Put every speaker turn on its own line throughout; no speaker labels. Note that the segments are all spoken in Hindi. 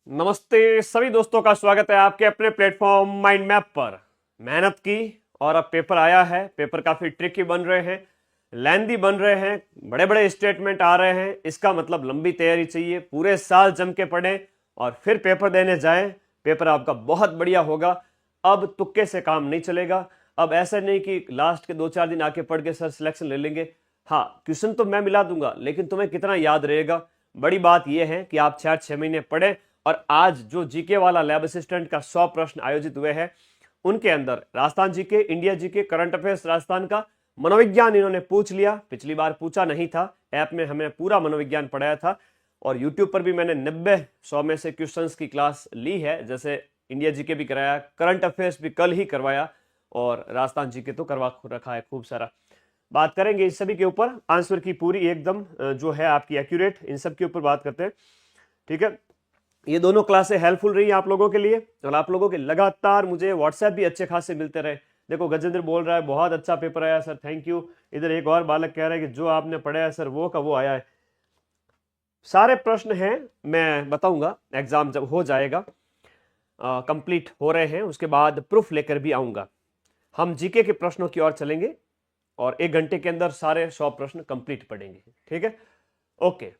नमस्ते सभी दोस्तों का स्वागत है आपके अपने प्लेटफॉर्म माइंड मैप पर। मेहनत की और अब पेपर आया है। पेपर काफी ट्रिकी बन रहे हैं, लेंदी बन रहे हैं, बड़े बड़े स्टेटमेंट आ रहे हैं। इसका मतलब लंबी तैयारी चाहिए, पूरे साल जम के पढ़ें और फिर पेपर देने जाएं। पेपर आपका बहुत बढ़िया होगा। अब तुक्के से काम नहीं चलेगा। अब ऐसा नहीं कि लास्ट के 2-4 दिन आके पढ़ के सर सिलेक्शन ले लेंगे। हाँ, क्वेश्चन तो मैं मिला दूंगा, लेकिन तुम्हें कितना याद रहेगा। बड़ी बात यह है कि आप 4-6 महीने पढ़ें। और आज जो जीके वाला लैब असिस्टेंट का 100 प्रश्न आयोजित हुए हैं, उनके अंदर Rajasthan GK, India GK, current affairs Rajasthan का, मनोविज्ञान इन्होंने पूछ लिया। पिछली बार पूछा नहीं था, ऐप में हमें पूरा मनोविज्ञान पढ़ाया था और यूट्यूब पर भी मैंने 90-100 में से क्वेश्चंस की क्लास ली है। जैसे इंडिया जीके भी कराया, करंट अफेयर्स भी कल ही करवाया और राजस्थान जीके तो करवा रखा है खूब सारा। बात करेंगे इस सभी के ऊपर, आंसर की पूरी एकदम जो है आपकी एक्यूरेट, इन सब के ऊपर बात करते हैं। ठीक है, ये दोनों क्लासें हेल्पफुल रही आप लोगों के लिए और आप लोगों के लगातार मुझे व्हाट्सएप भी अच्छे खासे मिलते रहे। देखो गजेंद्र बोल रहा है बहुत अच्छा पेपर आया सर, थैंक यू। इधर एक और बालक कह रहा है कि जो आपने पढ़ा है सर वो का वो आया है। सारे प्रश्न हैं, मैं बताऊंगा एग्जाम जब हो जाएगा, कंप्लीट हो रहे हैं उसके बाद प्रूफ लेकर भी आऊंगा। हम जीके के प्रश्नों की ओर चलेंगे और 1 घंटे के अंदर सारे 100 प्रश्न कंप्लीट पढ़ेंगे। ठीक है, ओके।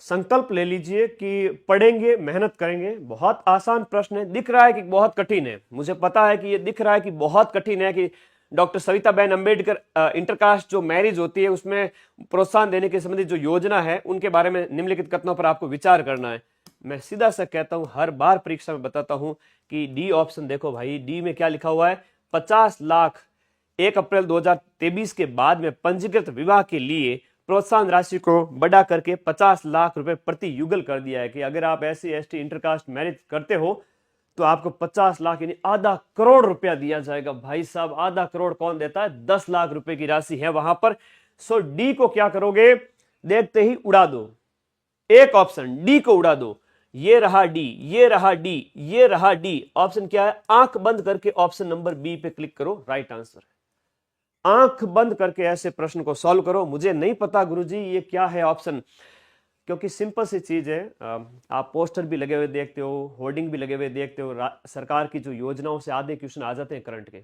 संकल्प ले लीजिए कि पढ़ेंगे, मेहनत करेंगे। बहुत आसान प्रश्न है, दिख रहा है कि बहुत कठिन है, मुझे पता है कि ये दिख रहा है कि बहुत कठिन है, कि डॉक्टर सविताबेन अम्बेडकर इंटरकास्ट जो मैरिज होती है उसमें प्रोत्साहन देने के संबंधित जो योजना है उनके बारे में निम्नलिखित कथनों पर आपको विचार करना है। मैं सीधा सा कहता हूं, हर बार परीक्षा में बताता हूं कि डी ऑप्शन देखो भाई, डी में क्या लिखा हुआ है, 50 लाख 1 अप्रैल 2023 के बाद में पंजीकृत विवाह के लिए प्रोत्साहन राशि को बढ़ा करके 50 लाख रुपए प्रति युगल कर दिया है कि अगर आप SC ST इंटरकास्ट मैरिज करते हो तो आपको 50 लाख यानी आधा करोड़ रुपया दिया जाएगा। भाई साहब, आधा करोड़ कौन देता है? 10 लाख रुपए की राशि है वहां पर। सो डी को क्या करोगे, देखते ही उड़ा दो, एक ऑप्शन डी को उड़ा दो। ये रहा डी, ये रहा डी, ये रहा डी। ऑप्शन क्या है? आंख बंद करके ऑप्शन नंबर बी पे क्लिक करो, राइट आंसर। आंख बंद करके ऐसे प्रश्न को सॉल्व करो। मुझे नहीं पता गुरुजी ये क्या है ऑप्शन, क्योंकि सिंपल सी चीज है। आप पोस्टर भी लगे हुए देखते हो, होर्डिंग भी लगे हुए देखते हो, सरकार की जो योजनाओं से आधे क्वेश्चन आ जाते हैं करंट के।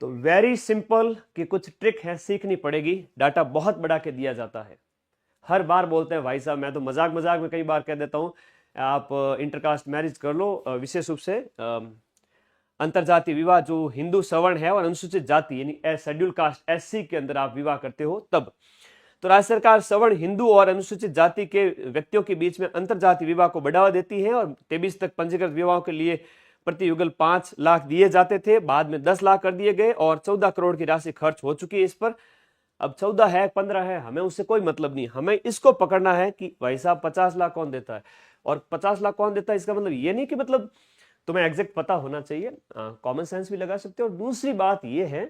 तो वेरी सिंपल कि कुछ ट्रिक है, सीखनी पड़ेगी। डाटा बहुत बढ़ा के दिया जाता है। हर बार बोलते हैं भाई साहब, मैं तो मजाक मजाक में कई बार कह देता हूं आप इंटरकास्ट मैरिज कर लो, विशेष रूप से अंतरजातीय विवाह जो हिंदू सवर्ण है और अनुसूचित जाति यानी शेड्यूल कास्ट SC के अंदर आप विवाह करते हो तब। तो राज्य सरकार सवर्ण, हिंदू और अनुसूचित जाति के व्यक्तियों के बीच में अंतरजातीय विवाह को बढ़ावा देती है और 23 तक पंजीकृत विवाहों के लिए प्रति युगल 5 लाख दिए जाते थे, बाद में 10 लाख कर दिए गए और 14 करोड़ की राशि खर्च हो चुकी है इस पर। अब 14 है 15 है, हमें उससे कोई मतलब नहीं, हमें इसको पकड़ना है कि भाई साहब 50 लाख कौन देता है। और 50 लाख कौन देता है इसका मतलब ये नहीं कि मतलब तुम्हें एग्जैक्ट पता होना चाहिए, कॉमन सेंस भी लगा सकते हो। और दूसरी बात ये है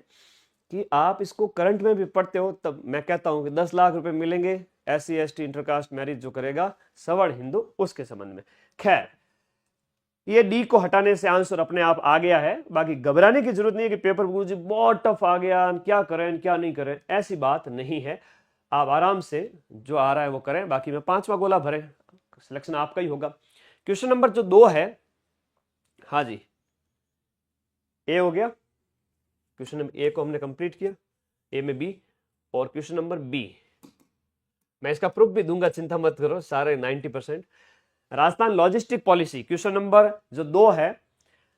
कि आप इसको करंट में भी पढ़ते हो, तब मैं कहता हूं कि 10 लाख रुपए मिलेंगे SC ST इंटरकास्ट मैरिज जो करेगा सवर्ण हिंदू उसके संबंध में। खैर, ये डी को हटाने से आंसर अपने आप आ गया है। बाकी घबराने की जरूरत नहीं है कि पेपर गुरुजी बहुत टफ आ गया, क्या करें क्या नहीं करें, ऐसी बात नहीं है। आप आराम से जो आ रहा है वो करें। बाकी में 5वां गोला भरें, सिलेक्शन आपका ही होगा। क्वेश्चन नंबर जो 2 है, हाँ जी, ए हो गया। क्वेश्चन नंबर ए को हमने कंप्लीट किया, ए में बी। और क्वेश्चन नंबर बी मैं इसका प्रूफ भी दूंगा, चिंता मत करो, सारे 90%। Rajasthan logistic policy, question number जो 2 है,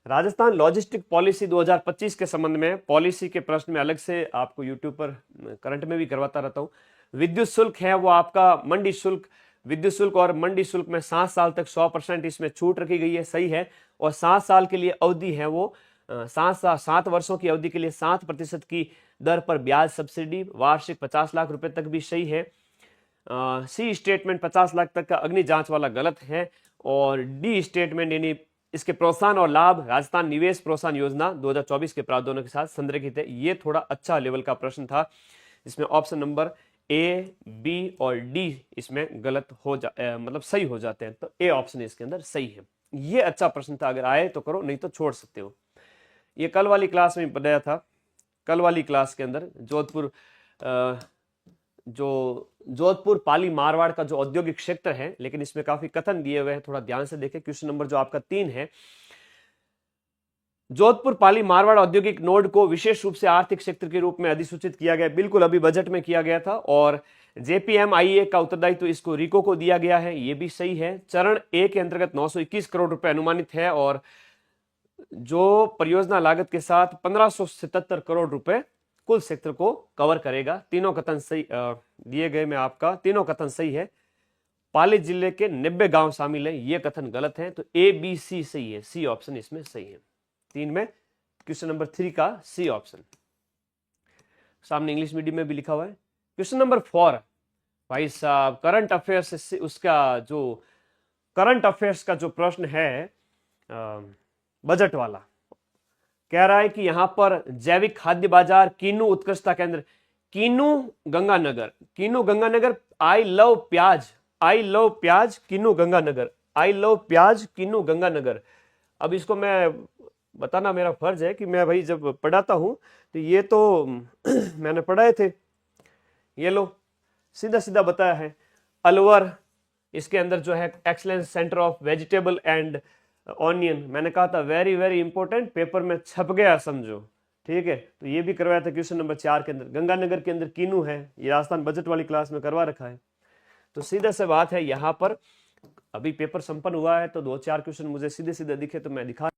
राजस्थान लॉजिस्टिक पॉलिसी 2025 के संबंध में पॉलिसी के प्रश्न में अलग से आपको यूट्यूब पर करंट में भी करवाता रहता हूं। विद्युत शुल्क है वो आपका मंडी शुल्क, विद्युत शुल्क और मंडी शुल्क में 7 साल तक 100% इसमें छूट रखी गई है, सही है। और 7 साल के लिए अवधि है वो 7 वर्षों की अवधि के लिए 7% की दर पर ब्याज सब्सिडी, वार्षिक 50 लाख रुपए तक भी सही है। सी स्टेटमेंट 50 लाख तक का अग्नि जांच वाला गलत है। और डी स्टेटमेंट यानी इसके प्रोत्साहन और लाभ राजस्थान निवेश प्रोत्साहन योजना 2024 के प्रावधानों के साथ संरेखित है। ये थोड़ा अच्छा लेवल का प्रश्न था, इसमें ऑप्शन नंबर ए बी और डी इसमें गलत हो मतलब सही हो जाते हैं, तो ए ऑप्शन इसके अंदर सही है। ये अच्छा प्रश्न था, अगर आए तो करो, नहीं तो छोड़ सकते हो। ये कल वाली क्लास में पढ़ाया था, कल वाली क्लास के अंदर जोधपुर जो जोधपुर पाली मारवाड़ का जो औद्योगिक क्षेत्र है, लेकिन इसमें काफी कथन दिए हुए हैं, थोड़ा ध्यान से देखें। क्वेश्चन नंबर जो आपका 3 है, जोधपुर पाली मारवाड़ औद्योगिक नोड को विशेष रूप से आर्थिक क्षेत्र के रूप में अधिसूचित किया गया। बिल्कुल अभी बजट में किया गया था। और जेपीएमआईए का उत्तरदायित्व इसको रिको को दिया गया है, ये भी सही है। चरण ए के अंतर्गत 921 करोड़ रुपए अनुमानित है और जो परियोजना लागत के साथ 1577 करोड़ रुपए कुल क्षेत्र को कवर करेगा। तीनों कथन सही दिए गए में आपका तीनों कथन सही है। पाली जिले के 90 गांव शामिल है, ये कथन गलत है। तो ए बी सी सही है, सी ऑप्शन इसमें सही है। 3 में क्वेश्चन नंबर 3 का सी ऑप्शन। सामने इंग्लिश मीडियम में भी लिखा हुआ है। क्वेश्चन नंबर 4 भाई साहब, करंट अफेयर्स से उसका जो करंट अफेयर्स का जो प्रश्न है बजट वाला, कह रहा है कि यहां पर जैविक खाद्य बाजार कीनू उत्कृष्टता केंद्र, कीनू गंगानगर, आई लव प्याज कीनू गंगानगर। अब इसको मैं बताना मेरा फर्ज है कि मैं भाई जब पढ़ाता हूं तो ये तो मैंने पढ़ाए थे, ये लो सीधा सीधा बताया है। अलवर, इसके अंदर जो है excellence centre of vegetable and onion, मैंने कहा था वेरी वेरी इंपॉर्टेंट, पेपर में छप गया समझो, ठीक है। तो ये भी करवाया था क्वेश्चन नंबर 4 के अंदर। गंगानगर के अंदर कीनू है, ये राजस्थान बजट वाली क्लास में करवा रखा है। तो सीधा से बात है, यहां पर अभी पेपर संपन्न हुआ है तो 2-4 क्वेश्चन मुझे सीधे सीधे दिखे तो मैं दिखा।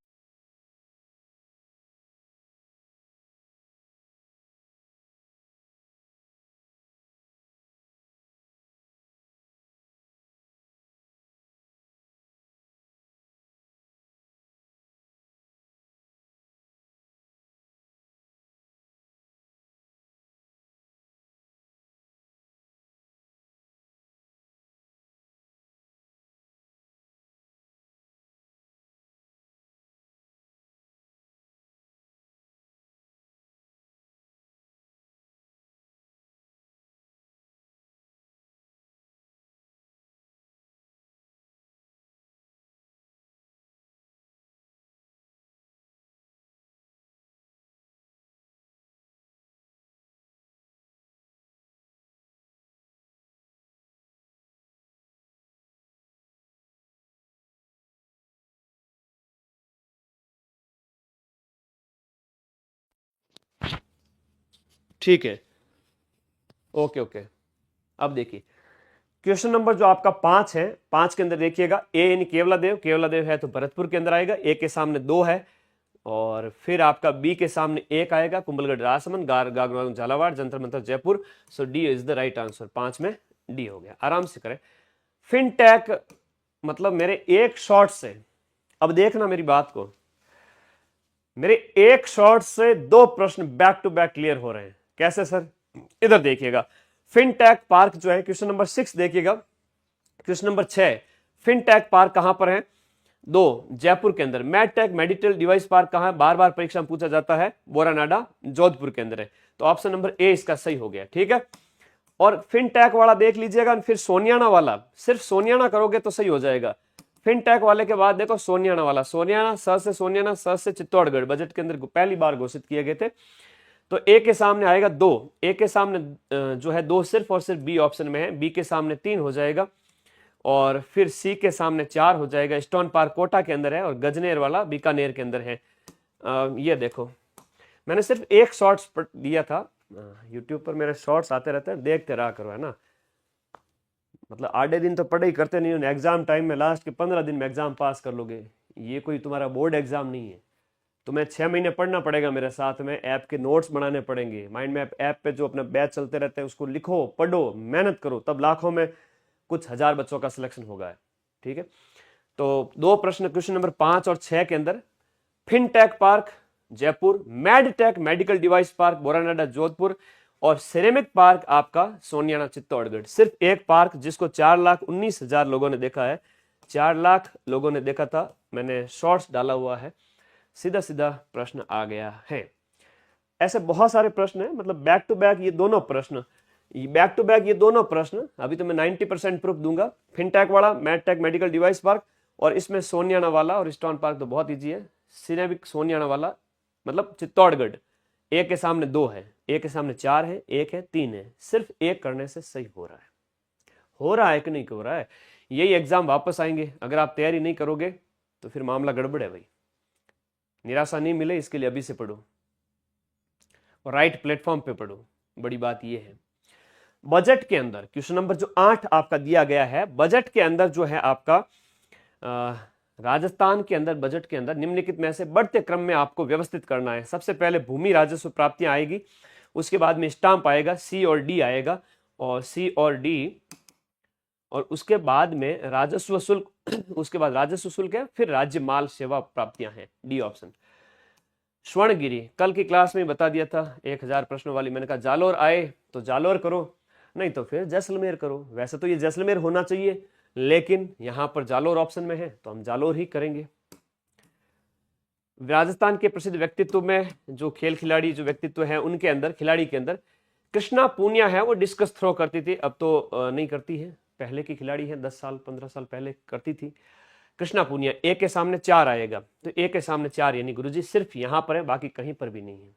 ठीक है, ओके ओके। अब देखिए क्वेश्चन नंबर जो आपका 5 है, 5 के अंदर देखिएगा, ए यानी केवलादेव है तो भरतपुर के अंदर आएगा। ए के सामने 2 है और फिर आपका बी के सामने 1 आएगा, Kumbhalgarh Rajsamand, Gagra Jhalawar, Jantar Mantar Jaipur. So D is the right answer. 5 में डी हो गया। आराम से करें। फिनटेक मतलब मेरे एक शॉट से, अब देखना मेरी बात को, मेरे एक शॉट से 2 प्रश्न बैक टू बैक क्लियर हो रहे हैं। कैसे सर? इधर देखिएगा, फिनटेक पार्क जो है क्वेश्चन नंबर 6 देखिएगा। क्वेश्चन नंबर 6, फिनटेक पार्क कहां पर है? 2 जयपुर के अंदर। मैडटेक मेडिकल डिवाइस पार्क कहां है? बार बार परीक्षा में पूछा जाता है, बोरानाडा जोधपुर के अंदर है। तो ऑप्शन नंबर ए इसका सही हो गया, ठीक है। और फिनटेक वाला देख लीजिएगा, फिर सोनियाना वाला, सिर्फ सोनियाना करोगे तो सही हो जाएगा। फिनटेक वाले के बाद देखो सोनियाना वाला, सोनियाना स से चित्तौड़गढ़ बजट के अंदर पहली बार घोषित किए गए थे। तो ए के सामने आएगा 2, ए के सामने जो है 2 सिर्फ और सिर्फ बी ऑप्शन में है। बी के सामने 3 हो जाएगा और फिर सी के सामने 4 हो जाएगा। स्टोन पार्क कोटा के अंदर है और गजनेर वाला बीकानेर के अंदर है। ये देखो मैंने सिर्फ एक शॉर्ट्स दिया था, यूट्यूब पर मेरे शॉर्ट्स आते रहते हैं, देखते रहा करो, है ना। मतलब आधे दिन तो पढ़ाई करते नहीं हो, एग्जाम टाइम में लास्ट के 15 दिन में एग्जाम पास कर लोगे। ये कोई तुम्हारा बोर्ड एग्जाम नहीं है। तुम्हें 6 महीने पढ़ना पड़ेगा मेरे साथ में, ऐप के नोट्स बनाने पड़ेंगे। माइंड मैप ऐप पे जो अपना बैच चलते रहते हैं उसको लिखो, पढ़ो, मेहनत करो, तब लाखों में कुछ हजार बच्चों का सिलेक्शन होगा, ठीक है। तो 2 प्रश्न क्वेश्चन नंबर 5 और 6 के अंदर, fintech park Jaipur, medtech medical device park Boranada Jodhpur और सिरेमिक पार्क आपका सोनियाना चित्तौड़गढ़। सिर्फ एक पार्क जिसको 4,19,000 लोगों ने देखा है, 4 लाख लोगों ने देखा था, मैंने शॉर्ट्स डाला हुआ है। सीधा सीधा प्रश्न आ गया है। ऐसे बहुत सारे प्रश्न हैं, मतलब बैक टू बैक ये दोनों प्रश्न, अभी तो मैं 90% प्रूफ दूंगा। फिनटेक वाला, मैडटेक मेडिकल डिवाइस पार्क और इसमें सोनियाना वाला और स्टोन पार्क तो बहुत ईजी है। सिरेमिक सोनियाना वाला मतलब चित्तौड़गढ़, ए के सामने 2 है, ए के सामने 4 है, एक है, 3 है, सिर्फ एक करने से सही हो रहा है कि नहीं हो रहा है। यही एग्जाम वापस आएंगे, अगर आप तैयारी नहीं करोगे तो फिर मामला गड़बड़ है भाई। निराशा नहीं मिले इसके लिए अभी से पढ़ो और राइट प्लेटफॉर्म पे पढ़ो, बड़ी बात यह है। बजट के अंदर क्वेश्चन नंबर जो 8 आपका दिया गया है, बजट के अंदर जो है आपका राजस्थान के अंदर बजट के अंदर निम्नलिखित में से बढ़ते क्रम में आपको व्यवस्थित करना है। सबसे पहले भूमि राजस्व प्राप्तियां आएगी, उसके बाद में स्टाम्प आएगा, सी और डी आएगा, और सी और डी, और उसके बाद में राजस्व शुल्क, उसके बाद राजस्व शुल्क है, फिर राज्य माल सेवा प्राप्तियां हैं, डी ऑप्शन। स्वर्णगिरी कल की क्लास में बता दिया था 1000 प्रश्नों वाली, मैंने कहा जालोर आए तो जालोर करो, नहीं तो फिर जैसलमेर करो। वैसे तो ये जैसलमेर होना चाहिए, लेकिन यहां पर जालोर ऑप्शन में है तो हम जालोर ही करेंगे। राजस्थान के प्रसिद्ध व्यक्तित्व में जो खेल खिलाड़ी जो व्यक्तित्व है उनके अंदर, खिलाड़ी के अंदर कृष्णा पूनिया है, वो डिस्कस थ्रो करती थी, अब तो नहीं करती है, पहले की खिलाड़ी है, 10 साल 15 साल पहले करती थी कृष्णा पूनिया। ए के सामने 4 आएगा, तो ए के सामने 4 यानी गुरुजी सिर्फ यहां पर है, बाकी कहीं पर भी नहीं है।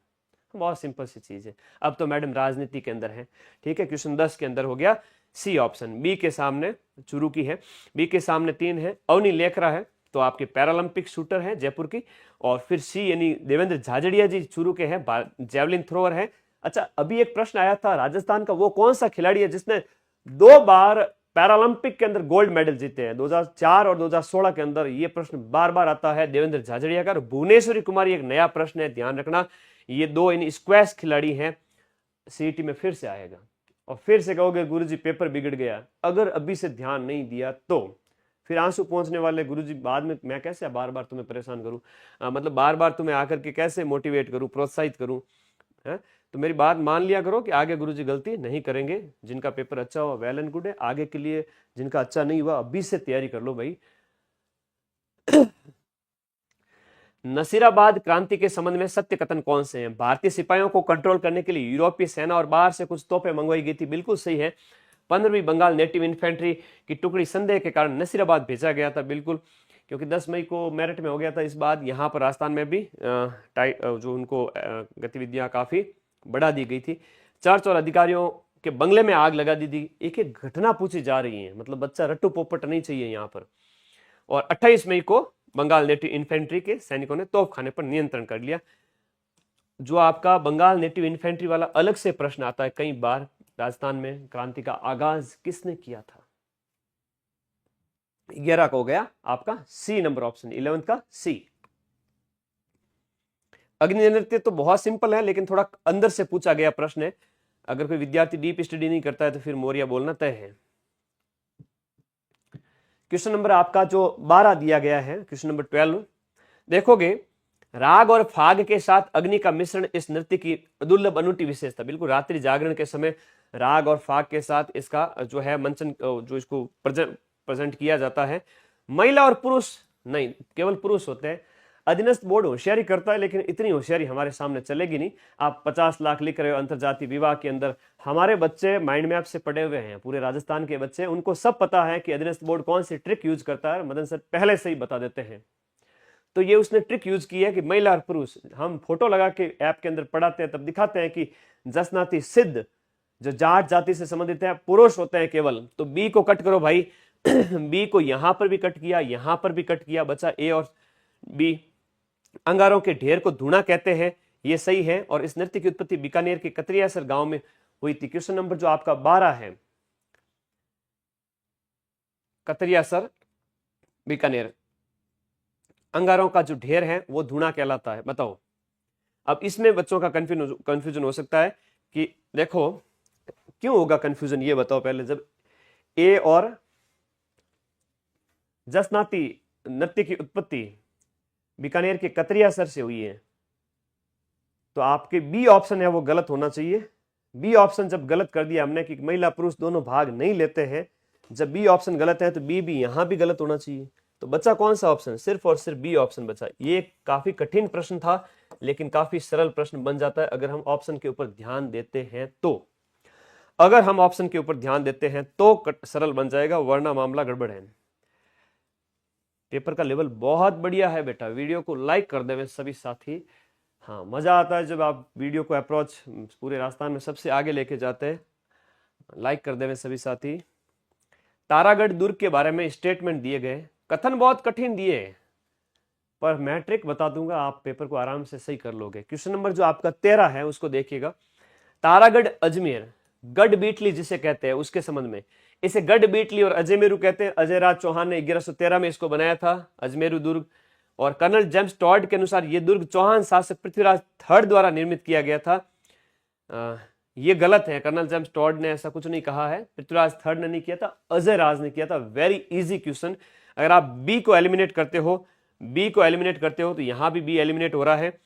बहुत सिंपल सी चीज है। अब तो मैडम राजनीति के अंदर है, ठीक है। क्वेश्चन 10 के अंदर हो गया सी ऑप्शन। बी के सामने चुरू की है, बी के सामने 3 है, अवनी लेखरा है तो आपके पैरालंपिक शूटर है जयपुर की, और फिर सी यानी देवेंद्र झाझड़िया जी चुरू के हैं, जेवलिन थ्रोअर है। अच्छा, अभी एक प्रश्न आया था राजस्थान का, वो कौन सा खिलाड़ी है जिसने 2 बार पैरालंपिक के अंदर गोल्ड मेडल जीते हैं, 2004 और 2016 के अंदर। ये प्रश्न बार बार आता है देवेंद्र झाझड़िया का। भुवनेश्वरी कुमारी एक नया प्रश्न है, ध्यान रखना। ये 2 इन स्क्वैश खिलाड़ी हैं, सीईटी में फिर से आएगा। और फिर से कहोगे गुरुजी पेपर बिगड़ गया, अगर अभी से ध्यान नहीं दिया तो फिर आंसू पहुंचने वाले। गुरुजी बाद में मैं कैसे बार बार तुम्हें परेशान करूं, मतलब बार बार तुम्हें आकर के कैसे मोटिवेट करूं, प्रोत्साहित करूं, है? तो मेरी बात मान लिया करो कि आगे गुरुजी गलती नहीं करेंगे। जिनका पेपर अच्छा हुआ वेल एंड गुड है, आगे के लिए जिनका अच्छा नहीं हुआ अभी से तैयारी कर लो भाई। नसीराबाद क्रांति के संबंध में सत्य कथन कौन से हैं? भारतीय सिपाहियों को कंट्रोल करने के लिए यूरोपीय सेना और बाहर से कुछ तोपें मंगवाई गई थी, बिल्कुल सही है। 15वीं बंगाल नेटिव इन्फेंट्री की टुकड़ी संदेह के कारण नसीराबाद भेजा गया था, बिल्कुल, क्योंकि 10 मई को मेरठ में हो गया था। इस बात यहाँ पर राजस्थान में भी जो उनको गतिविधियां काफी बढ़ा दी गई थी। 4 अधिकारियों के बंगले में आग लगा दी थी। एक एक घटना पूछी जा रही है, मतलब बच्चा रट्टू पोपट नहीं चाहिए यहाँ पर। और 28 मई को बंगाल नेटिव इन्फेंट्री के सैनिकों ने तोपखाने पर नियंत्रण कर लिया। जो आपका बंगाल नेटिव इन्फेंट्री वाला अलग से प्रश्न आता है कई बार, राजस्थान में क्रांति का आगाज किसने किया था? 11 का हो गया आपका सी नंबर ऑप्शन, 11th का सी। अग्नि नृत्य तो बहुत सिंपल है, लेकिन थोड़ा अंदर से पूछा गया प्रश्न है। अगर कोई विद्यार्थी डीप स्टडी नहीं करता है तो फिर मौर्य बोलना तय है। क्वेश्चन नंबर आपका जो 12 दिया गया है, क्वेश्चन नंबर 12 देखोगे, राग और फाग के साथ अग्नि का मिश्रण इस नृत्य की दुर्लभ अनूठी विशेषता। बिल्कुल, रात्रि जागरण के समय राग और फाग के साथ इसका जो है मंचन, जो इसको प्रेजेंट किया जाता है। महिला और पुरुष नहीं, केवल पुरुष होते हैं। अधीनस्थ बोर्ड होशियारी करता है, लेकिन इतनी होशियारी हमारे सामने चलेगी नहीं। आप 50 लाख लिख रहे हो अंतरजातीय विवाह के अंदर, हमारे बच्चे माइंड मैप से पढ़े हुए हैं, पूरे राजस्थान के बच्चे, उनको सब पता है कि अधीनस्थ बोर्ड कौन सी ट्रिक यूज करता है। मदन सर पहले से ही बता देते हैं। तो ये उसने ट्रिक यूज की है कि महिला और पुरुष, हम फोटो लगा के ऐप के अंदर पढ़ाते हैं, तब दिखाते हैं कि जसनाती सिद्ध जो जाट जाति से संबंधित है पुरुष होते हैं केवल। तो बी को कट करो भाई। बी को यहां पर भी कट किया, यहां पर भी कट किया, बचा ए और बी। अंगारों के ढेर को धूना कहते हैं, ये सही है। और इस नृत्य की उत्पत्ति बीकानेर के कतरियासर गांव में हुई थी। क्वेश्चन नंबर जो आपका 12 है, कतरियासर बीकानेर, अंगारों का जो ढेर है वो धूना कहलाता है। बताओ, अब इसमें बच्चों का कंफ्यूजन हो सकता है कि देखो क्यों होगा कंफ्यूजन, ये बताओ पहले। जब ए और जसनाती नृत्य की उत्पत्ति बीकानेर के कतरियासर से हुई है, तो आपके बी ऑप्शन है वो गलत होना चाहिए। बी ऑप्शन जब गलत कर दिया हमने कि महिला पुरुष दोनों भाग नहीं लेते हैं, जब बी ऑप्शन गलत है तो बी भी यहां भी गलत होना चाहिए। तो बच्चा कौन सा ऑप्शन? सिर्फ और सिर्फ बी ऑप्शन बचा। ये काफी कठिन प्रश्न था, लेकिन काफी सरल प्रश्न बन जाता है अगर हम ऑप्शन के ऊपर ध्यान देते हैं तो। अगर हम ऑप्शन के ऊपर ध्यान देते हैं तो सरल बन जाएगा, वरना मामला गड़बड़ है। पेपर का लेवल बहुत बढ़िया है बेटा, वीडियो को लाइक कर देवे सभी साथी। हाँ, मज़ा आता है जब आप वीडियो को अप्रोच पूरे राजस्थान में सबसे आगे लेके जाते हैं। लाइक कर देवे सभी साथी। तारागढ़ दुर्ग के बारे में स्टेटमेंट दिए गए, कथन बहुत कठिन दिए पर मैं ट्रिक बता दूंगा, आप पेपर को आराम से सही कर लोगे। क्वेश्चन नंबर जो आपका 13 है उसको देखिएगा। तारागढ़ अजमेर गढ़ बीटली जिसे कहते हैं उसके संबंध में, इसे गढ़ बीटली और अजमेरू कहते हैं। अजय राज चौहान ने 1113 में इसको बनाया था अजमेरू दुर्ग। और कर्नल जेम्स टॉड के अनुसार यह दुर्ग चौहान शासक पृथ्वीराज थर्ड द्वारा निर्मित किया गया था। ये गलत है, कर्नल जेम्स टॉड ने ऐसा कुछ नहीं कहा है, पृथ्वीराज थर्ड ने नहीं किया था, अजय राज ने किया था। Very easy question. अगर आप बी को एलिमिनेट करते हो, बी को एलिमिनेट करते हो तो यहां भी बी एलिमिनेट हो रहा है,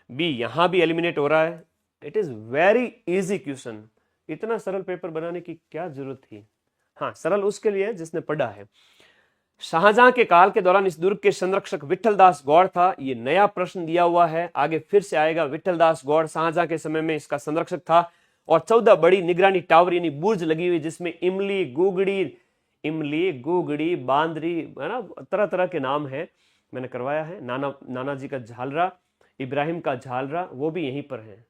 बी यहां भी एलिमिनेट हो रहा है। It is very easy question. इतना सरल पेपर बनाने की क्या जरूरत थी। हाँ, सरल उसके लिए जिसने पढ़ा है। शाहजहां के काल के दौरान इस दुर्ग के संरक्षक विठलदास गौड़ था। ये नया प्रश्न दिया हुआ है, आगे फिर से आएगा। विठलदास गौड़ शाहजहां के समय में इसका संरक्षक था। और 14 बड़ी निगरानी टावर यानी बुर्ज लगी हुई, जिसमें इमली गुगड़ी बांदरी है ना, तरह तरह के नाम है, मैंने करवाया है। नाना जी का झालरा, इब्राहिम का झालरा, वो भी यहीं पर है।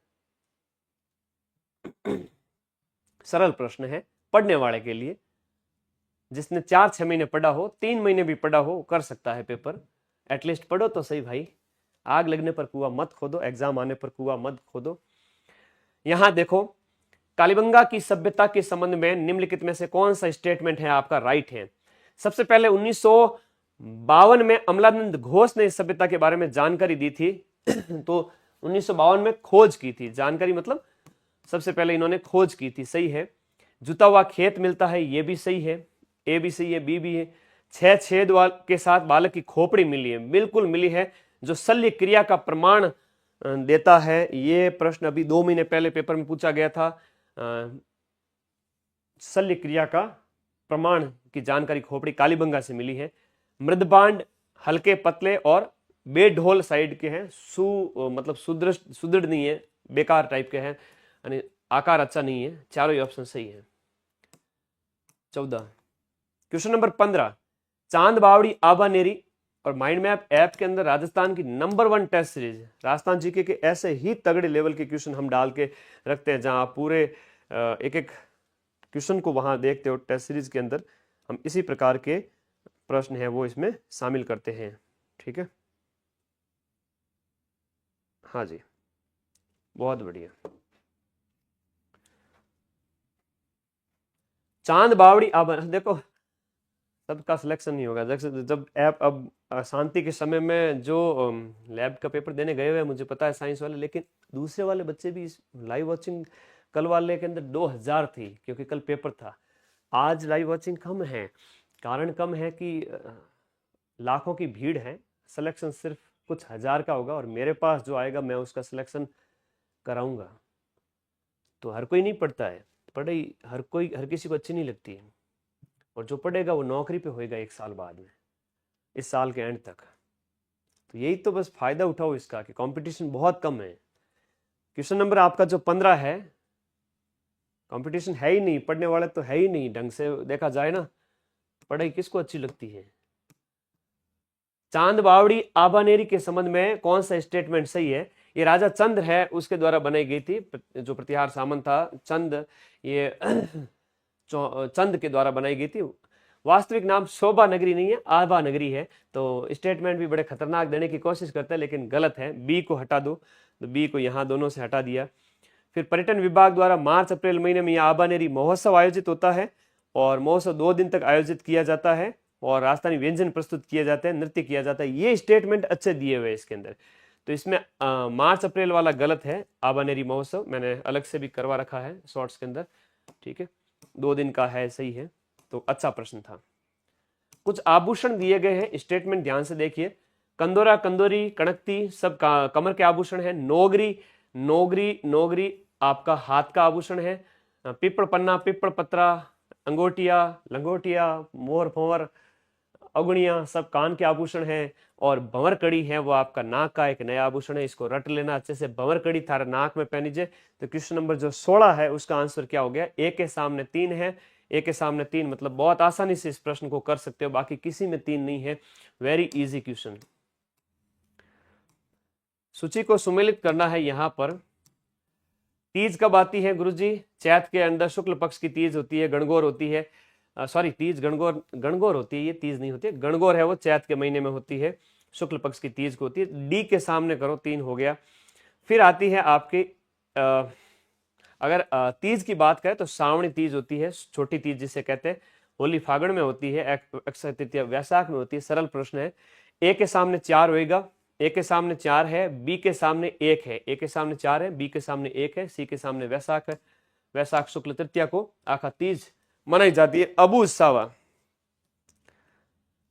सरल प्रश्न है पढ़ने वाले के लिए, जिसने 4-6 महीने पढ़ा हो, 3 महीने भी पढ़ा हो, कर सकता है पेपर। एटलीस्ट पढ़ो तो सही भाई। आग लगने पर कुआं मत खोदो, एग्जाम आने पर कुआं मत खोदो। यहां देखो, कालीबंगा की सभ्यता के संबंध में निम्नलिखित में से कौन सा स्टेटमेंट है आपका राइट है। सबसे पहले 1952 में अमलानंद घोष ने इस सभ्यता के बारे में जानकारी दी थी। तो 1952 में खोज की थी, जानकारी मतलब सबसे पहले इन्होंने खोज की थी, सही है। जुता हुआ खेत मिलता है, ये भी सही है, ए भी सही है, बी भी है। 6 छेद के साथ बालक की खोपड़ी मिली है, बिल्कुल मिली है, जो शल्य क्रिया का प्रमाण देता है। ये प्रश्न अभी 2 महीने पहले पेपर में पूछा गया था। शल्य क्रिया का प्रमाण की जानकारी खोपड़ी कालीबंगा से मिली है। मृदबांड हल्के पतले और बेढोल साइड के हैं, मतलब सुदृढ़ नहीं है, बेकार टाइप के हैं, यानी आकार अच्छा नहीं है। चारों ही ऑप्शन सही है। 14 क्वेश्चन नंबर 15, चांद बावड़ी आबानेरी और माइंड मैप ऐप के अंदर राजस्थान की number 1 test series, Rajasthan GK के ऐसे ही तगड़े लेवल के क्वेश्चन हम डाल के रखते हैं, जहां पूरे एक एक क्वेश्चन को वहां देखते हो। टेस्ट सीरीज के अंदर हम इसी प्रकार के प्रश्न है वो इसमें शामिल करते हैं, ठीक है। हाँ जी, बहुत बढ़िया। चांद बावड़ी देखो, सबका सिलेक्शन नहीं होगा। जब ऐप अब शांति के समय में जो लैब का पेपर देने गए हुए, मुझे पता है साइंस वाले, लेकिन दूसरे वाले बच्चे भी लाइव वॉचिंग, कल वाले के अंदर 2000 थी क्योंकि कल पेपर था। आज लाइव वॉचिंग कम है, कारण कम है कि लाखों की भीड़ है, सिलेक्शन सिर्फ कुछ हजार का होगा, और मेरे पास जो आएगा मैं उसका सिलेक्शन कराऊंगा। तो हर कोई नहीं पढ़ता है, पढ़ाई हर किसी को अच्छी नहीं लगती है, और जो पढ़ेगा वो नौकरी पे होएगा 1 साल बाद में, इस साल के एंड तक। तो यही तो बस फायदा उठाओ इसका कि कंपटीशन बहुत कम है। क्वेश्चन नंबर आपका जो 15 है, कंपटीशन है ही नहीं, पढ़ने वाले तो है ही नहीं ढंग से, देखा जाए ना, पढ़ाई किसको अच्छी लगती है। चांद बावड़ी आबानेरी के संबंध में कौन सा स्टेटमेंट सही है। ये राजा चंद्र है उसके द्वारा बनाई गई थी, जो प्रतिहार सामंत था चंद, ये चंद के द्वारा बनाई गई थी। वास्तविक नाम शोभा नगरी नहीं है, आभा नगरी है। तो स्टेटमेंट भी बड़े खतरनाक देने की कोशिश करते हैं, लेकिन गलत है। बी को हटा दो, तो बी को यहाँ दोनों से हटा दिया। फिर पर्यटन विभाग द्वारा मार्च अप्रैल महीने में यह आबानेरी महोत्सव आयोजित होता है, और महोत्सव 2 दिन तक आयोजित किया जाता है, और राजस्थानी व्यंजन प्रस्तुत किए जाते हैं, नृत्य किया जाता है। ये स्टेटमेंट अच्छे दिए हुए इसके अंदर। तो इसमें मार्च अप्रैल वाला गलत है, आबानेरी महोत्सव मैंने अलग से भी करवा रखा है शॉर्ट्स के अंदर, ठीक है, 2 दिन का है, सही है। तो अच्छा प्रश्न था। कुछ आभूषण दिए गए हैं, स्टेटमेंट ध्यान से देखिए। कंदोरा, कंदोरी, कणकती सब कमर के आभूषण है। नोगरी आपका हाथ का आभूषण है। पिपड़ पन्ना, पिपड़ पत्रा, अंगोटिया, लंगोटिया, मोर फोवर, अगुणिया सब कान के आभूषण है। और भंवर कड़ी है वो आपका नाक का एक नया आभूषण है, इसको रट लेना अच्छे से। भंवर कड़ी थारा नाक में पहनी जाए। तो क्वेश्चन नंबर जो 16 है उसका आंसर क्या हो गया, ए के सामने 3 है। ए के सामने 3 मतलब बहुत आसानी से इस प्रश्न को कर सकते हो, बाकी किसी में 3 नहीं है। Very easy question. सूची को सुमेलित करना है। यहाँ पर तीज कब आती है गुरुजी? चैत के अंदर शुक्ल पक्ष की तीज होती है, गणगौर होती है। सॉरी, तीज गणगौर होती है, ये तीज नहीं होती है, गणगौर है वो चैत के महीने में होती है, शुक्ल पक्ष की तीज को होती है। डी के सामने करो, 3 हो गया। फिर आती है आपकी अगर तीज की बात करें तो श्रावणी तीज होती है, छोटी तीज जिसे कहते हैं। होली फागण में होती है, अक्षय तृतीया वैशाख में होती है। सरल प्रश्न है। ए के सामने 4 होएगा, ए के सामने 4 है, बी के सामने 1 है, ए के सामने 4 है, बी के सामने 1 है, सी के सामने वैशाख है। वैशाख शुक्ल तृतीया को आखा तीज मनाई जाती है। अबू सावा।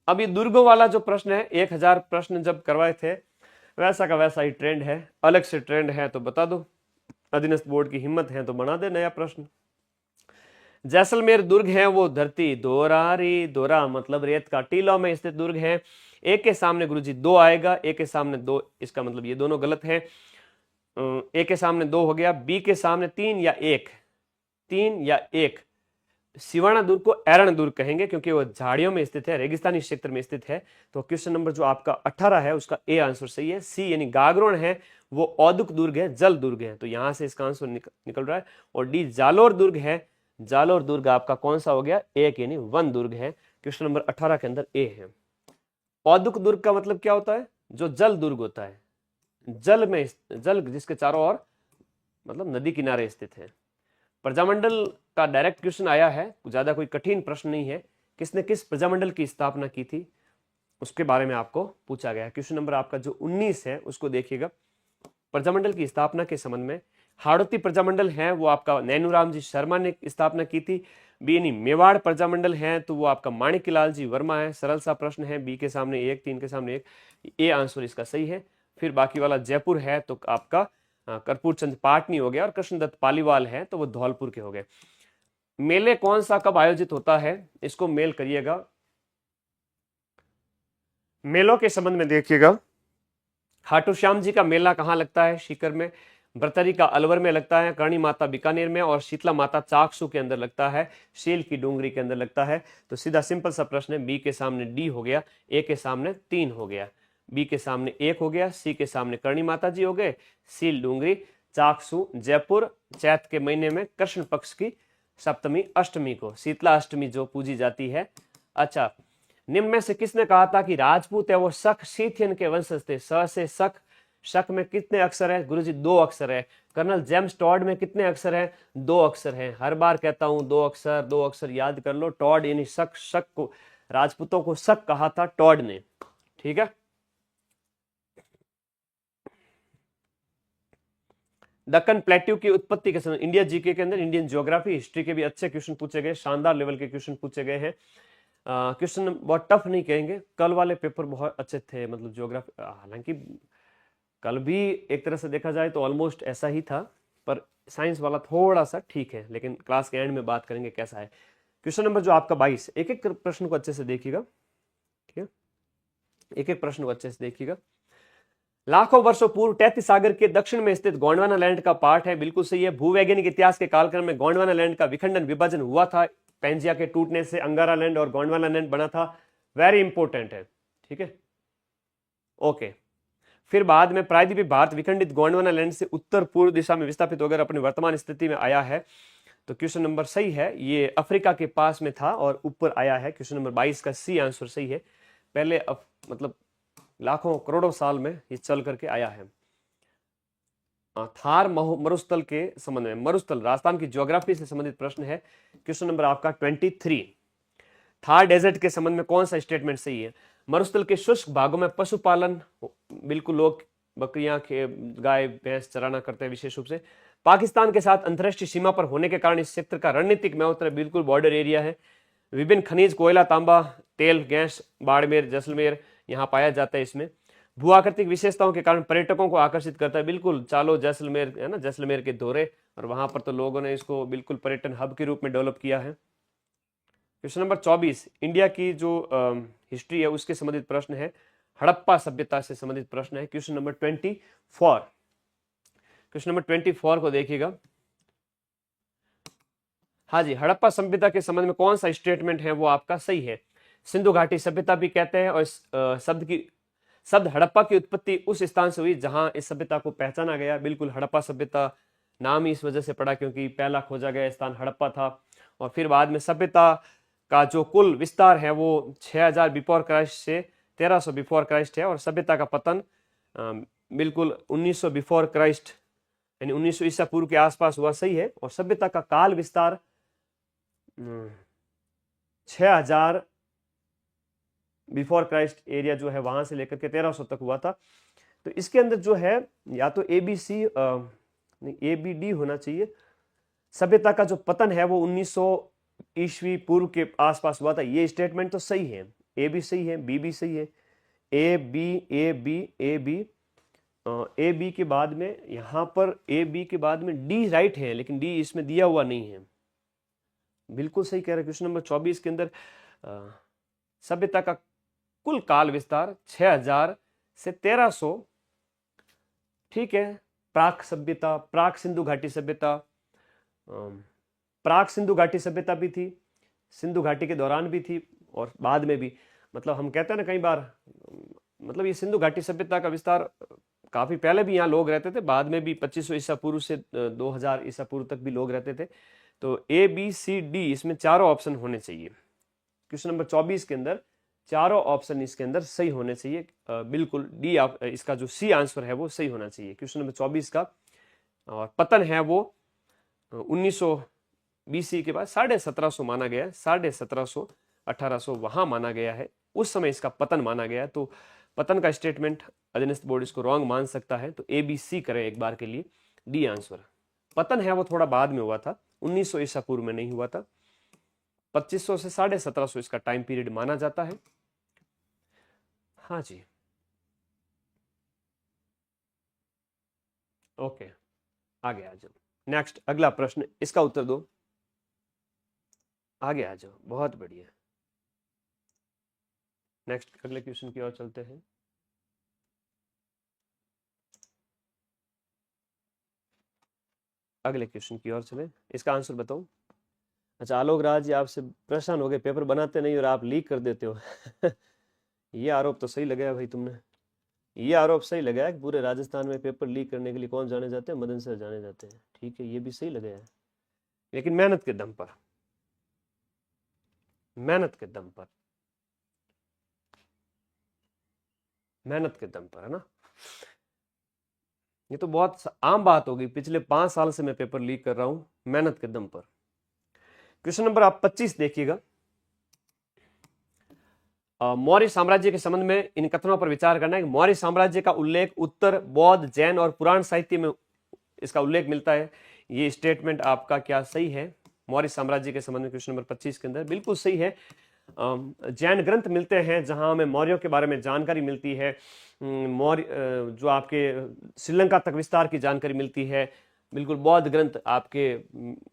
अब ये दुर्गों वाला जो प्रश्न है, 1000 प्रश्न जब करवाए थे, वैसा का वैसा ही ट्रेंड है। अलग से ट्रेंड है तो बता दो, अधीनस्थ बोर्ड की हिम्मत है तो बना दे नया प्रश्न। जैसलमेर दुर्ग है वो धरती दोरारी, दोरा मतलब रेत का टीलों में स्थित दुर्ग है। ए के सामने गुरुजी 2 आएगा, ए के सामने 2, इसका मतलब ये दोनों गलत है। ए के सामने 2 हो गया, बी के सामने 3 या 1, 3 या 1। सिवाना दुर्ग को एरण दुर्ग कहेंगे क्योंकि वो झाड़ियों में स्थित है, रेगिस्तानी क्षेत्र में स्थित है। तो क्वेश्चन नंबर जो आपका 18 है उसका ए आंसर सही है। सी यानी गागरोन है वो औदुक दुर्ग है, जल दुर्ग है, तो यहां से इसका आंसर निकल रहा है। और डी जालोर दुर्ग है, जालोर दुर्ग आपका कौन सा हो गया? एक यानी वन दुर्ग है। क्वेश्चन नंबर 18 के अंदर ए है। औदुक दुर्ग का मतलब क्या होता है? जो जल दुर्ग होता है, जल में, जल जिसके चारों ओर मतलब नदी किनारे स्थित है। प्रजामंडल का डायरेक्ट क्वेश्चन आया है, ज्यादा कोई कठिन प्रश्न नहीं है। किसने किस प्रजामंडल की स्थापना की थी उसके बारे में आपको पूछा गया है। क्वेश्चन नंबर आपका जो 19 है उसको देखिएगा। प्रजामंडल की स्थापना के संबंध में हाड़ौती प्रजामंडल है वो आपका नैनूराम जी शर्मा ने स्थापना की थी। बी यानी मेवाड़ प्रजामंडल है तो वो आपका माणिक्यलाल जी वर्मा है। सरल सा प्रश्न है, बी के सामने 1, 3 के सामने 1, ए आंसर इसका सही है। फिर बाकी वाला जयपुर है तो आपका कर्पूर चंद पाटनी हो गया, और कृष्णदत्त पालीवाल है तो वो धौलपुर के हो गए। मेले कौन सा कब आयोजित होता है, इसको मेल करिएगा। मेलों के संबंध में देखिएगा, खाटू श्याम जी का मेला कहाँ लगता है? सीकर में। ब्रतरी का अलवर में लगता है, करणी माता बीकानेर में, और शीतला माता चाकसू के अंदर लगता है, शेल की डूंगरी के अंदर लगता है। तो सीधा सिंपल सा प्रश्न है, बी के सामने डी हो गया, ए के सामने 3 हो गया, बी के सामने 1 हो गया, सी के सामने करणी माता जी हो गए, सील डूंगरी, चाकसू, जयपुर। चैत के महीने में कृष्ण पक्ष की सप्तमी अष्टमी को शीतला अष्टमी जो पूजी जाती है। अच्छा, निम्न में से किसने कहा था कि राजपूत है वो शक सीथियन के वंशज थे? स से शक, शक में कितने अक्षर है गुरुजी? 2 अक्षर है। कर्नल जेम्स टॉड में कितने अक्षर हैं? 2 अक्षर हैं। हर बार कहता हूं 2 अक्षर, 2 अक्षर याद कर लो। टॉड यानी शक, शक को राजपूतों को शक कहा था टॉड ने, ठीक है। दक्कन प्लेट्यू की उत्पत्ति के समय इंडिया जीके के अंदर इंडियन ज्योग्राफी हिस्ट्री के भी अच्छे क्वेश्चन पूछे गए, शानदार लेवल के क्वेश्चन पूछे गए हैं। क्वेश्चन बहुत टफ नहीं कहेंगे, कल वाले पेपर बहुत अच्छे थे, मतलब ज्योग्राफी, हालांकि कल भी एक तरह से देखा जाए तो ऑलमोस्ट ऐसा ही था, पर साइंस वाला थोड़ा सा ठीक है, लेकिन क्लास के एंड में बात करेंगे कैसा है। क्वेश्चन नंबर जो आपका 22, एक एक प्रश्न को अच्छे से देखिएगा, ठीक है, एक एक प्रश्न को अच्छे से देखिएगा। लाखों वर्षों पूर्व तैतीस सागर के दक्षिण में स्थित गोंडवाना लैंड का पार्ट है, बिल्कुल सही है। भूवैज्ञानिक इतिहास के कालक्रम में गोंडवाना लैंड का विखंडन विभाजन हुआ था, पेंजिया के टूटने से अंगारा लैंड और गोंडवाना लैंड बना था। वेरी इंपॉर्टेंट है, ठीक है, ओके। फिर बाद में प्रायद्वीपीय भारत विखंडित गोंडवाना लैंड से उत्तर पूर्व दिशा में विस्थापित होकर अपनी वर्तमान स्थिति में आया है। तो क्वेश्चन नंबर सही है, ये अफ्रीका के पास में था और ऊपर आया है। क्वेश्चन नंबर 22 का सी आंसर सही है। पहले मतलब लाखों करोड़ों साल में ये चल करके आया है। थार मरुस्थल के संबंध में, मरुस्थल राजस्थान की ज्योग्राफी से संबंधित प्रश्न है। क्वेश्चन नंबर आपका 23, थार डेजर्ट के संबंध में कौन सा स्टेटमेंट सही है? मरुस्थल के शुष्क भागों में पशुपालन, बिल्कुल लोग बकरियां, गाय भैंस चराना करते हैं विशेष रूप से। पाकिस्तान के साथ अंतरराष्ट्रीय सीमा पर होने के कारण इस क्षेत्र का रणनीतिक महत्व, बिल्कुल बॉर्डर एरिया है। विभिन्न खनिज, कोयला, तांबा, तेल, गैस, बाड़मेर, जैसलमेर यहाँ पाया जाता है। इसमें भूआकृतिक विशेषताओं के कारण पर्यटकों को आकर्षित करता है, बिल्कुल चालो जैसलमेर है ना, जैसलमेर के दौरे, और वहां पर तो लोगों ने इसको बिल्कुल पर्यटन हब के रूप में डेवलप किया है। क्वेश्चन नंबर 24, इंडिया की जो हिस्ट्री है उसके संबंधित प्रश्न है, हड़प्पा सभ्यता से संबंधित प्रश्न है। क्वेश्चन नंबर 24, क्वेश्चन नंबर 24 को देखिएगा। हाँ जी, हड़प्पा सभ्यता के संबंध में कौन सा स्टेटमेंट है वो आपका सही है? सिंधु घाटी सभ्यता भी कहते हैं, और इस शब्द की शब्द हड़प्पा की उत्पत्ति उस स्थान से हुई जहां इस सभ्यता को पहचाना गया। बिल्कुल, हड़प्पा सभ्यता नाम ही इस वजह से पड़ा क्योंकि पहला खोजा गया स्थान हड़प्पा था। और फिर बाद में सभ्यता का जो कुल विस्तार है वो 6000 बिफोर क्राइस्ट से 1300 बिफोर क्राइस्ट है। और सभ्यता का पतन बिल्कुल 1900 बिफोर क्राइस्ट यानी 1900 ईसा पूर्व के आसपास हुआ, सही है। और सभ्यता का काल विस्तार 6000 बिफोर क्राइस्ट एरिया जो है वहां से लेकर के 1300 तक हुआ था। तो इसके अंदर जो है या तो ABC नहीं ABD होना चाहिए। सभ्यता का जो पतन है वो 1900 ईस्वी पूर्व के आसपास हुआ था। ये स्टेटमेंट तो सही है, A भी सही है, B भी सही है। A B के बाद में यहां पर AB के बाद में D राइट है, लेकिन D इसमें दिया हुआ नहीं है। बिल्कुल सही कह रहे हैं। क्वेश्चन नंबर 24 के अंदर सभ्यता का कुल काल विस्तार 6000 से 1300, ठीक है। प्राक सभ्यता, प्राक सिंधु घाटी सभ्यता, प्राक सिंधु घाटी सभ्यता भी थी, सिंधु घाटी के दौरान भी थी और बाद में भी। मतलब हम कहते हैं ना कई बार, मतलब ये सिंधु घाटी सभ्यता का विस्तार काफी पहले भी यहाँ लोग रहते थे, बाद में भी 2500 ईसा पूर्व से 2000 ईसा पूर्व तक भी लोग रहते थे। तो ABCD इसमें चारों ऑप्शन होने चाहिए। क्वेश्चन नंबर 24 के अंदर चारों ऑप्शन इसके अंदर सही होने चाहिए। बिल्कुल डी इसका जो C आंसर है वो सही होना चाहिए। क्वेश्चन नंबर 24 का और पतन है वो 1900 BC के बाद 1750 माना गया है। 1750 1800 वहां माना गया है, उस समय इसका पतन माना गया है। तो पतन का स्टेटमेंट अधीनस्थ बोर्ड इसको रॉन्ग मान सकता है। तो ABC करें एक बार के लिए, डी आंसर। पतन है वो थोड़ा बाद में हुआ था, 1900 ईसा पूर्व में नहीं हुआ था। 2500 से 1750 इसका टाइम पीरियड माना जाता है। हाँ जी, ओके, आगे आ जाओ। नेक्स्ट अगला प्रश्न, इसका उत्तर दो। आगे आ जाओ, बहुत बढ़िया। नेक्स्ट अगले क्वेश्चन की ओर चलते हैं। अगले क्वेश्चन की ओर चले, इसका आंसर बताओ। अच्छा, आलोक राज जी आपसे परेशान हो गए, पेपर बनाते नहीं और आप लीक कर देते हो। ये आरोप तो सही लगाया भाई तुमने, ये आरोप सही लगाया कि पूरे राजस्थान में पेपर लीक करने के लिए कौन जाने जाते हैं? मदन सर जाने जाते हैं। ठीक है, ये भी सही लगाया, लेकिन मेहनत के दम पर, मेहनत के दम पर, मेहनत के दम पर, है ना। ये तो बहुत आम बात हो गई, पिछले 5 साल से मैं पेपर लीक कर रहा हूं मेहनत के दम पर। क्वेश्चन नंबर आप 25 देखिएगा। मौर्य साम्राज्य के संबंध में इन कथनों पर विचार करना है कि मौर्य साम्राज्य का उल्लेख उत्तर, बौद्ध, जैन और पुराण साहित्य में इसका उल्लेख मिलता है। ये स्टेटमेंट आपका क्या सही है? मौर्य साम्राज्य के संबंध में क्वेश्चन नंबर 25 के अंदर बिल्कुल सही है। जैन ग्रंथ मिलते हैं जहां हमें मौर्यों के बारे में जानकारी मिलती है। मौर्य जो आपके श्रीलंका तक विस्तार की जानकारी मिलती है। बिल्कुल बौद्ध ग्रंथ आपके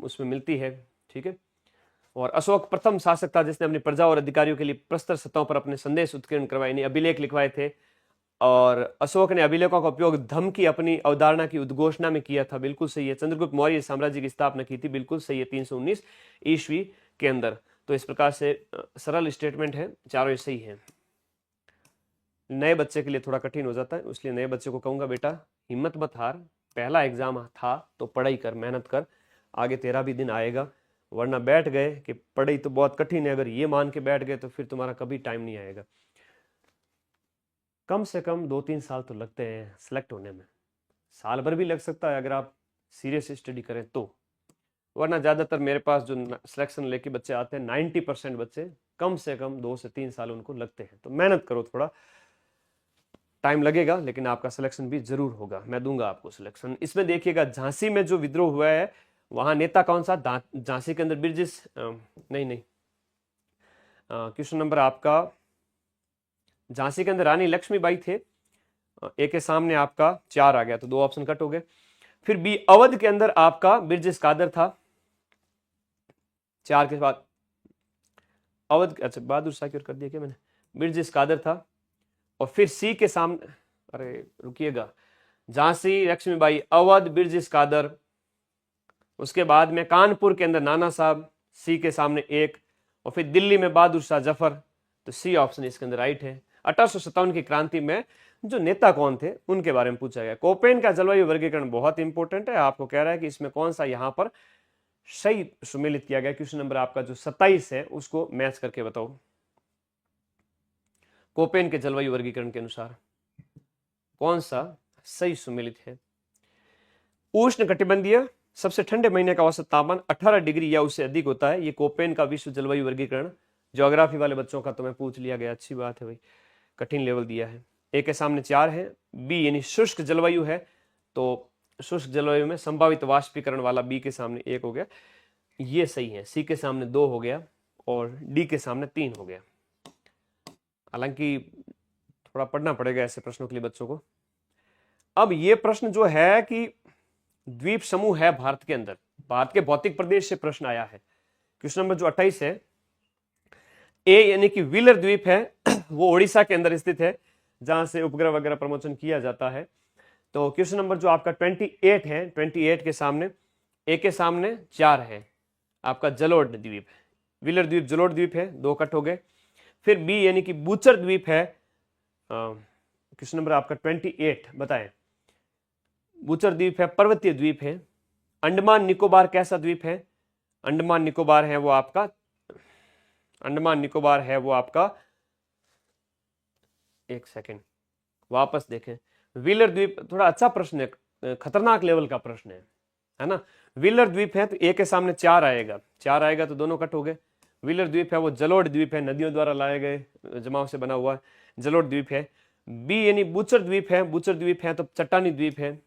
उसमें मिलती है, ठीक है। और अशोक प्रथम शासक था जिसने अपनी प्रजा और अधिकारियों के लिए प्रस्तर सतहों पर अपने संदेश उत्कीर्ण करवाए, यानी अभिलेख लिखवाए थे। और अशोक ने अभिलेखों का उपयोग धम्म की अपनी अवधारणा की उद्घोषणा में किया था, बिल्कुल सही है। चंद्रगुप्त मौर्य साम्राज्य की स्थापना की थी, बिल्कुल सही है, 319 ईस्वी के अंदर। तो इस प्रकार से सरल स्टेटमेंट है, चारों सही है। नए बच्चे के लिए थोड़ा कठिन हो जाता है, इसलिए नए बच्चे को कहूंगा बेटा हिम्मत मत हार, पहला एग्जाम था तो पढ़ाई कर, मेहनत कर, आगे तेरा भी दिन आएगा। वरना बैठ गए कि पढ़ाई तो बहुत कठिन है, अगर ये मान के बैठ गए तो फिर तुम्हारा कभी टाइम नहीं आएगा। कम से कम 2-3 साल तो लगते हैं सिलेक्ट होने में, साल भर भी लग सकता है अगर आप सीरियस स्टडी करें तो। वरना ज़्यादातर मेरे पास जो सिलेक्शन लेके बच्चे आते हैं 90% बच्चे कम से कम 2 से 3 साल उनको लगते हैं। तो मेहनत करो, थोड़ा टाइम लगेगा लेकिन आपका सिलेक्शन भी जरूर होगा, मैं दूंगा आपको सिलेक्शन। इसमें देखिएगा झांसी में जो विद्रोह हुआ है वहां नेता कौन सा? झांसी के अंदर ब्रिजेश नहीं क्वेश्चन नंबर आपका, झांसी के अंदर रानी लक्ष्मीबाई थे। ए के सामने आपका 4 आ गया तो 2 ऑप्शन कट हो गए। फिर बी अवध के अंदर आपका ब्रिजेश कादर था, 4 के बाद अवध, अच्छा बहादुर शाह की ओर कर दिया क्या मैंने, ब्रिजेश कादर था। और फिर सी के सामने, अरे रुकिएगा, झांसी लक्ष्मीबाई, अवध, ब्रिजेश कादर, उसके बाद में कानपुर के अंदर नाना साहब, सी के सामने 1, और फिर दिल्ली में बहादुर शाह जफर। तो सी ऑप्शन इसके अंदर राइट है। 1857 की क्रांति में जो नेता कौन थे उनके बारे में पूछा गया। कोपेन का जलवायु वर्गीकरण बहुत इंपॉर्टेंट है, आपको कह रहा है कि इसमें कौन सा यहां पर सही सुमेलित किया गया। क्वेश्चन नंबर आपका जो 27 है उसको मैच करके बताओ। कोपेन के जलवायु वर्गीकरण के अनुसार कौन सा सही सुमेलित है। उष्ण कटिबंधीय सबसे ठंडे महीने का औसत तापमान 18 डिग्री या उससे अधिक होता है। ये कोपेन का विश्व जलवायु वर्गीकरण ज्योग्राफी वाले बच्चों का तुम्हें पूछ लिया गया, अच्छी बात है भाई, कठिन लेवल दिया है। ए के सामने 4 है, बी यानी शुष्क जलवायु है तो शुष्क जलवायु में संभावित वाष्पीकरण वाला बी के सामने 1 हो गया, ये सही है। सी के सामने 2 हो गया और डी के सामने 3 हो गया। हालांकि थोड़ा पढ़ना पड़ेगा ऐसे प्रश्नों के लिए बच्चों को। अब ये प्रश्न जो है कि द्वीप समूह है भारत के अंदर, भारत के भौतिक प्रदेश से प्रश्न आया है। क्वेश्चन नंबर जो 28 है, ए यानी कि व्हीलर द्वीप है वो ओडिशा के अंदर स्थित है जहां से उपग्रह वगैरह प्रमोशन किया जाता है। तो क्वेश्चन नंबर जो आपका 28 है, 28 के सामने ए के सामने 4 है आपका जलोढ़ द्वीप, व्हीलर द्वीप जलोढ़ द्वीप है, 2 कट हो गए। फिर बी यानी कि बूचर द्वीप है, क्वेश्चन नंबर आपका 28 बताएं। बूचर द्वीप है, पर्वतीय द्वीप है। अंडमान निकोबार कैसा द्वीप है, अंडमान निकोबार है वो आपका, अंडमान निकोबार है वो आपका, एक सेकेंड वापस देखें। व्हीलर द्वीप थोड़ा अच्छा प्रश्न है, खतरनाक लेवल का प्रश्न है ना। व्हीलर द्वीप है तो ए के सामने 4 आएगा, 4 आएगा तो दोनों कट हो गए। व्हीलर द्वीप है वो जलोढ़ द्वीप है, नदियों द्वारा लाए गए जमाव से बना हुआ जलोढ़ द्वीप है। बी यानी बूचर द्वीप है, बूचर द्वीप है तो चट्टानी द्वीप है।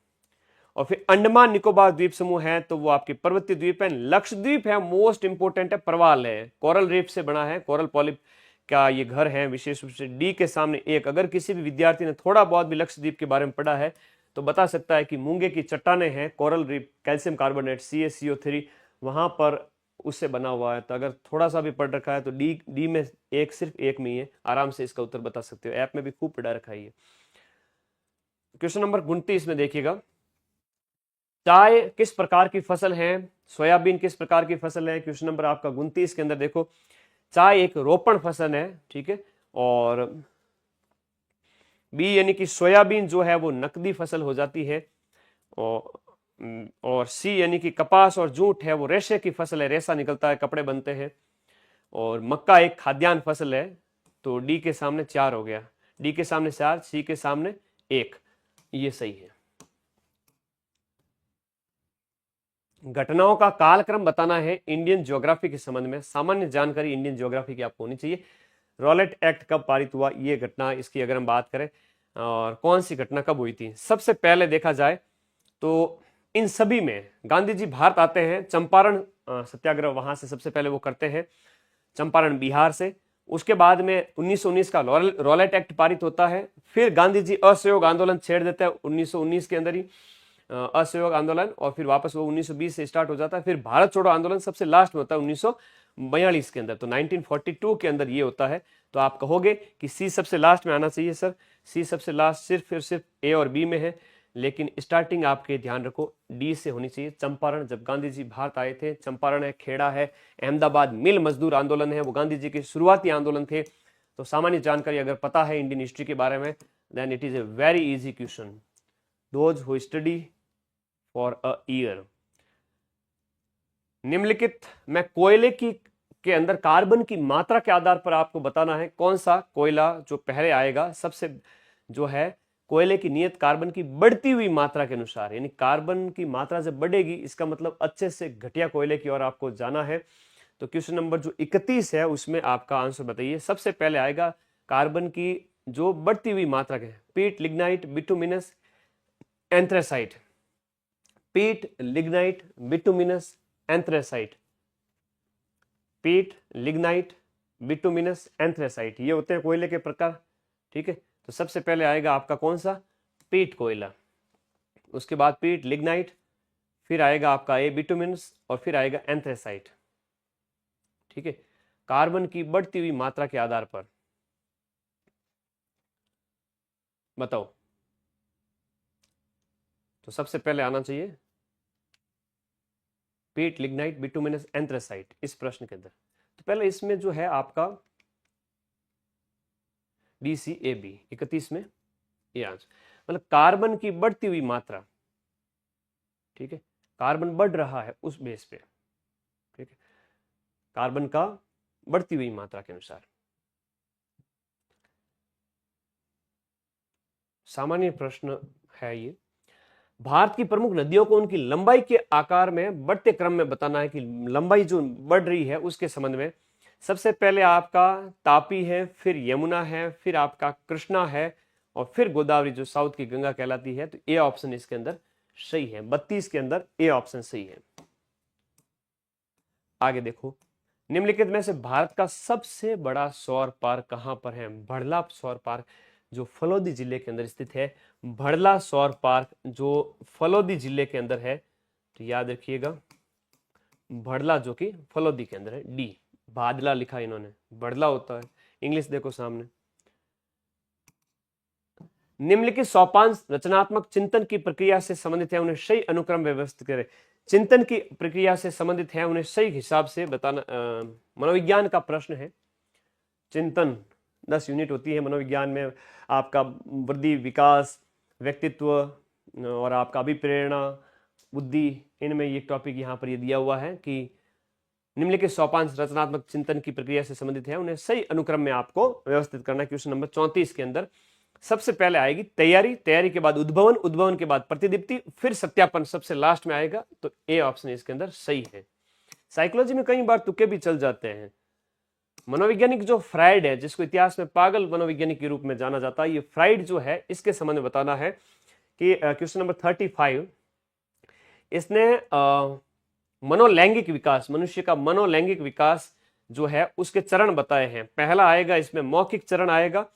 और फिर अंडमान निकोबार द्वीप समूह है तो वो आपकी पर्वतीय द्वीप है। लक्षद्वीप है मोस्ट इंपोर्टेंट है, प्रवाल है, कोरल रीफ से बना है, कोरल पॉलिप का ये घर है विशेष रूप से। डी के सामने 1। अगर किसी भी विद्यार्थी ने थोड़ा बहुत भी लक्षद्वीप के बारे में पढ़ा है तो बता सकता है कि मूंगे की चट्टाने हैं, coral reef, calcium carbonate CaCO3 वहां पर उससे बना हुआ है। तो अगर थोड़ा सा भी पढ़ रखा है तो डी में एक, सिर्फ 1 में ही है, आराम से इसका उत्तर बता सकते हो, ऐप में भी खूब पढ़ा रखा है। क्वेश्चन नंबर 29 में देखिएगा, चाय किस प्रकार की फसल है, सोयाबीन किस प्रकार की फसल है। क्वेश्चन नंबर आपका 29 के अंदर देखो, चाय एक रोपण फसल है, ठीक है, और बी यानी कि सोयाबीन जो है वो नकदी फसल हो जाती है, और सी यानी कि कपास और जूट है वो रेशे की फसल है, रेशा निकलता है, कपड़े बनते हैं, और मक्का एक खाद्यान्न फसल है। तो डी के सामने 4 हो गया, डी के सामने 4, सी के सामने 1, ये सही है। घटनाओं का कालक्रम बताना है इंडियन ज्योग्राफी के संबंध में, सामान्य जानकारी इंडियन ज्योग्राफी की आपको होनी चाहिए। रॉलेट एक्ट कब पारित हुआ, ये घटना, इसकी अगर हम बात करें और कौन सी घटना कब हुई थी। सबसे पहले देखा जाए तो इन सभी में गांधी जी भारत आते हैं, चंपारण सत्याग्रह वहां से सबसे पहले वो करते हैं, चंपारण बिहार से। उसके बाद में 1919 का रॉलेट एक्ट पारित होता है। फिर गांधी जी असहयोग आंदोलन छेड़ देते हैं 1919 के अंदर ही, असहयोग आंदोलन, और फिर वापस वो 1920 से स्टार्ट हो जाता है। फिर भारत छोड़ो आंदोलन सबसे लास्ट में होता है 1942 के अंदर, तो 1942 के अंदर ये होता है। तो आप कहोगे कि सी सबसे लास्ट में आना चाहिए सर, सी सबसे लास्ट सिर्फ ए और बी में है, लेकिन स्टार्टिंग आपके ध्यान रखो डी से होनी चाहिए। चंपारण, जब गांधी जी भारत आए थे, चंपारण है, खेड़ा है, अहमदाबाद मिल मजदूर आंदोलन है, वो गांधी जी के शुरुआती आंदोलन थे। तो सामान्य जानकारी अगर पता है इंडियन हिस्ट्री के बारे में, then it is a very easy question, those who study for a year. निम्नलिखित में कोयले की के अंदर कार्बन की मात्रा के आधार पर आपको बताना है कौन सा कोयला जो पहले आएगा, सबसे जो है कोयले की नियत कार्बन की बढ़ती हुई मात्रा के अनुसार, यानी कार्बन की मात्रा जब बढ़ेगी इसका मतलब अच्छे से घटिया कोयले की ओर आपको जाना है। तो क्वेश्चन नंबर जो 31 है उसमें आपका आंसर बताइए। सबसे पहले आएगा कार्बन की जो बढ़ती हुई मात्रा के, पीट, लिग्नाइट, बिटुमिनस, एंथ्रेसाइट, पीट, लिग्नाइट, बिटुमिनस, एंथ्रेसाइट, पीट, लिग्नाइट, बिटुमिनस, एंथ्रेसाइट, ये होते हैं कोयले के प्रकार, ठीक है। तो सबसे पहले आएगा आपका कौन सा, पीट कोयला, उसके बाद पीट, लिग्नाइट, फिर आएगा आपका ए बिटुमिनस, और फिर आएगा एंथ्रेसाइट, ठीक है। कार्बन की बढ़ती हुई मात्रा के आधार पर बताओ, तो सबसे पहले आना चाहिए पीट, लिग्नाइट, बिटुमिनस, एंथ्रेसाइट इस प्रश्न के अंदर। तो पहले इसमें जो है आपका DCAB 31 में ये आंसर, मतलब कार्बन की बढ़ती हुई मात्रा, ठीक है, कार्बन बढ़ रहा है उस बेस पे, ठीक है, कार्बन का बढ़ती हुई मात्रा के अनुसार। सामान्य प्रश्न है ये। भारत की प्रमुख नदियों को उनकी लंबाई के आकार में बढ़ते क्रम में बताना है कि लंबाई जो बढ़ रही है उसके संबंध में। सबसे पहले आपका तापी है, फिर यमुना है, फिर आपका कृष्णा है और फिर गोदावरी जो साउथ की गंगा कहलाती है। तो ए ऑप्शन इसके अंदर सही है, 32 के अंदर ए ऑप्शन सही है। आगे देखो, निम्नलिखित में से भारत का सबसे बड़ा सौर पार्क कहां पर है? भड़ला सौर पार्क जो फलोदी जिले के अंदर स्थित है, भड़ला सौर पार्क जो फलोदी जिले के अंदर है। तो याद रखिएगा, भड़ला जो कि फलोदी के अंदर है। डी, बादला लिखा इन्होंने, भड़ला होता है, इंग्लिश देखो सामने। निम्नलिखित सोपान रचनात्मक चिंतन की प्रक्रिया से संबंधित है, उन्हें सही अनुक्रम व्यवस्थित करें। चिंतन की प्रक्रिया से संबंधित है, उन्हें सही हिसाब से बताना। मनोविज्ञान का प्रश्न है। चिंतन 10 यूनिट होती है मनोविज्ञान में। आपका वृद्धि, विकास, व्यक्तित्व और आपका अभिप्रेरणा, बुद्धि, इनमें ये टॉपिक यहाँ पर ये दिया हुआ है कि निम्नलिखित सोपान रचनात्मक चिंतन की प्रक्रिया से संबंधित है, उन्हें सही अनुक्रम में आपको व्यवस्थित करना है। क्वेश्चन नंबर 34 के अंदर सबसे पहले आएगी तैयारी, तैयारी के बाद उद्भवन, उद्भवन के बाद प्रतिदीप्ति, फिर सत्यापन सबसे लास्ट में आएगा। तो ए ऑप्शन इसके अंदर सही है। साइकोलॉजी में कई बार तुक्के भी चल जाते हैं। मनोवैज्ञानिक जो फ्राइड है, जिसको इतिहास में पागल मनोवैज्ञानिक के रूप में जाना जाता है, ये फ्राइड जो है इसके संबंध में बताना है कि क्वेश्चन नंबर 35 इसने मनोलैंगिक विकास, मनुष्य का मनोलैंगिक विकास जो है उसके चरण बताए हैं। पहला आएगा इसमें मौखिक चरण आएगा,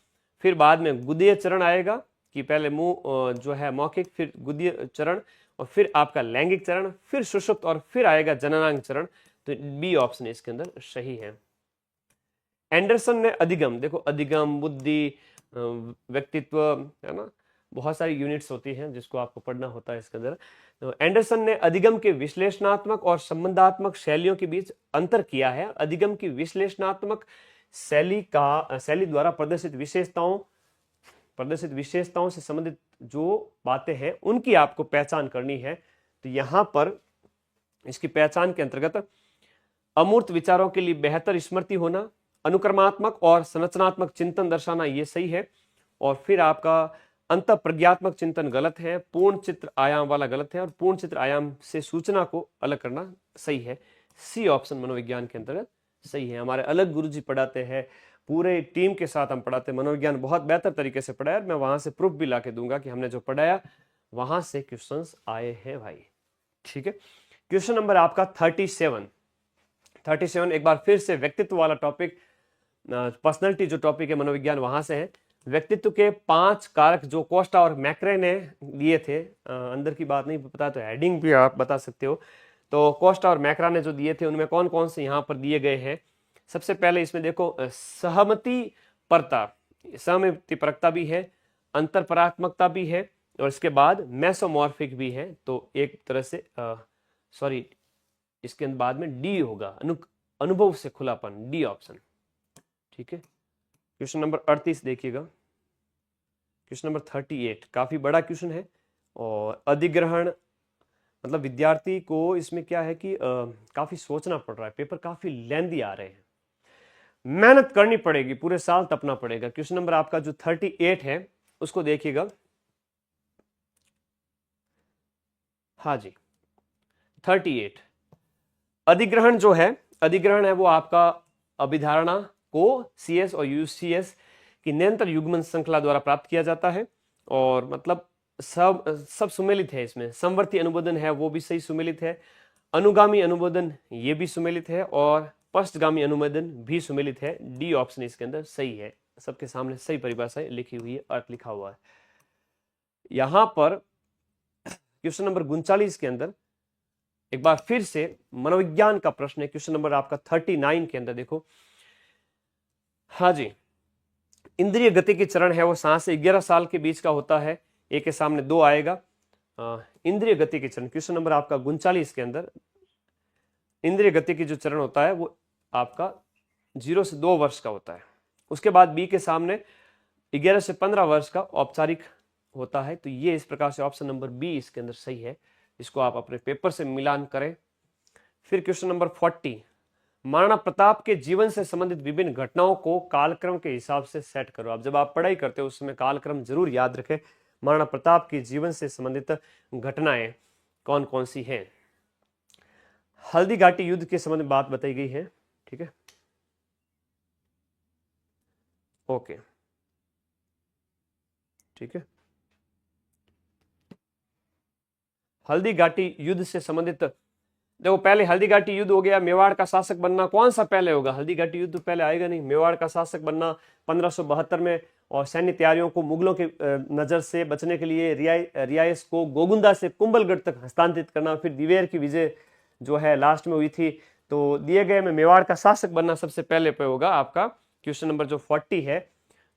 फिर बाद में गुदीय चरण आएगा कि पहले मुंह जो है मौखिक, फिर गुदीय चरण और फिर आपका लैंगिक चरण, फिर सुषुप्त और फिर आएगा जननांग चरण। तो बी ऑप्शन इसके अंदर सही है। एंडरसन ने अधिगम, देखो अधिगम, बुद्धि, व्यक्तित्व, है ना, बहुत सारी यूनिट्स होती हैं जिसको आपको पढ़ना होता है इसके अंदर। तो एंडरसन ने अधिगम के विश्लेषणात्मक और संबंधात्मक शैलियों के बीच अंतर किया है। अधिगम की विश्लेषणात्मक शैली द्वारा प्रदर्शित विशेषताओं से संबंधित जो बातें हैं उनकी आपको पहचान करनी है। तो यहां पर इसकी पहचान के अंतर्गत अमूर्त विचारों के लिए बेहतर स्मृति होना, अनुक्रमात्मक और संरचनात्मक चिंतन दर्शाना, ये सही है। और फिर आपका अंतःप्रज्ञात्मक चिंतन गलत है, पूर्ण चित्र आयाम वाला गलत है और पूर्ण चित्र आयाम से सूचना को अलग करना सही है। सी ऑप्शन मनोविज्ञान के अंतर्गत सही है। हमारे अलग गुरुजी पढ़ाते हैं, पूरे टीम के साथ हम पढ़ाते हैं, मनोविज्ञान बहुत बेहतर तरीके से पढ़ाया। मैं वहां से प्रूफ भी ला के दूंगा कि हमने जो पढ़ाया वहां से क्वेश्चंस आए हैं भाई, ठीक है। क्वेश्चन नंबर आपका 37 एक बार फिर से व्यक्तित्व वाला टॉपिक, पर्सनैलिटी जो टॉपिक है मनोविज्ञान वहां से है। व्यक्तित्व के 5 कारक जो कोस्टा और मैक्रे ने दिए थे, अंदर की बात नहीं पता तो हेडिंग भी आप बता सकते हो। तो कोस्टा और मैक्रा ने जो दिए थे उनमें कौन कौन से यहाँ पर दिए गए हैं। सबसे पहले इसमें देखो सहमति परकता भी है, अंतरपरात्मकता भी है और इसके बाद मेसोमॉर्फिक भी है। तो एक तरह से इसके बाद में डी होगा, अनुभव से खुलापन, डी ऑप्शन, ठीक है। क्वेश्चन नंबर 38 देखिएगा, क्वेश्चन नंबर 38 काफी बड़ा क्वेश्चन है और अधिग्रहण, मतलब विद्यार्थी को इसमें क्या है कि काफी सोचना पड़ रहा है, पेपर काफी लेंदी आ रहे हैं, मेहनत करनी पड़ेगी, पूरे साल तपना पड़ेगा। क्वेश्चन नंबर आपका जो 38 है उसको देखिएगा। हाँ जी, 38 अधिग्रहण जो है, अधिग्रहण है वो आपका अभिधारणा को CS और UCS की निरंतर युग्मन श्रृंखला द्वारा प्राप्त किया जाता है और मतलब सब सुमेलित है। इसमें समवर्ती अनुबोधन है वो भी सही सुमेलित है, अनुगामी अनुबोधन ये भी सुमेलित है और पश्चगामी अनुबोधन भी सुमेलित है। डी ऑप्शन इसके अंदर सही है। सबके सामने सही परिभाषा लिखी हुई है, अर्थ लिखा हुआ है। यहां पर क्वेश्चन नंबर 39 के अंदर एक बार फिर से मनोविज्ञान का प्रश्न है। क्वेश्चन नंबर आपका 39 के अंदर देखो, हाँ जी, इंद्रिय गति की चरण है वो 7 से 11 साल के बीच का होता है। एक के सामने 2 आएगा। इंद्रिय गति के चरण क्वेश्चन नंबर आपका 39 के अंदर इंद्रिय गति की जो चरण होता है वो आपका 0 से 2 वर्ष का होता है। उसके बाद बी के सामने 11 से 15 वर्ष का औपचारिक होता है। तो ये इस प्रकार से ऑप्शन नंबर बी इसके अंदर सही है। इसको आप अपने पेपर से मिलान करें। फिर क्वेश्चन नंबर 40, महाराणा प्रताप के जीवन से संबंधित विभिन्न घटनाओं को कालक्रम के हिसाब से सेट करो। अब जब आप पढ़ाई करते हो उस समय कालक्रम जरूर याद रखें। महाराणा प्रताप के जीवन से संबंधित घटनाएं कौन कौन सी हैं। हल्दी घाटी युद्ध के संबंध में बात बताई गई है, ठीक है, ओके, ठीक है। हल्दी घाटी युद्ध से संबंधित, देखो पहले हल्दी घाटी युद्ध हो गया, मेवाड़ का शासक बनना कौन सा पहले होगा? हल्दी घाटी युद्ध पहले आएगा नहीं। मेवाड़ का शासक बनना 1572 में, और सैन्य तैयारियों को मुगलों के नजर से बचने के लिए रियायत को गोगुंदा से कुंभलगढ़ तक हस्तांतरित करना, फिर दिवेर की विजय जो है लास्ट में हुई थी। तो दिए गए में मेवाड़ का शासक बनना सबसे पहले पे होगा आपका। क्वेश्चन नंबर जो 40 है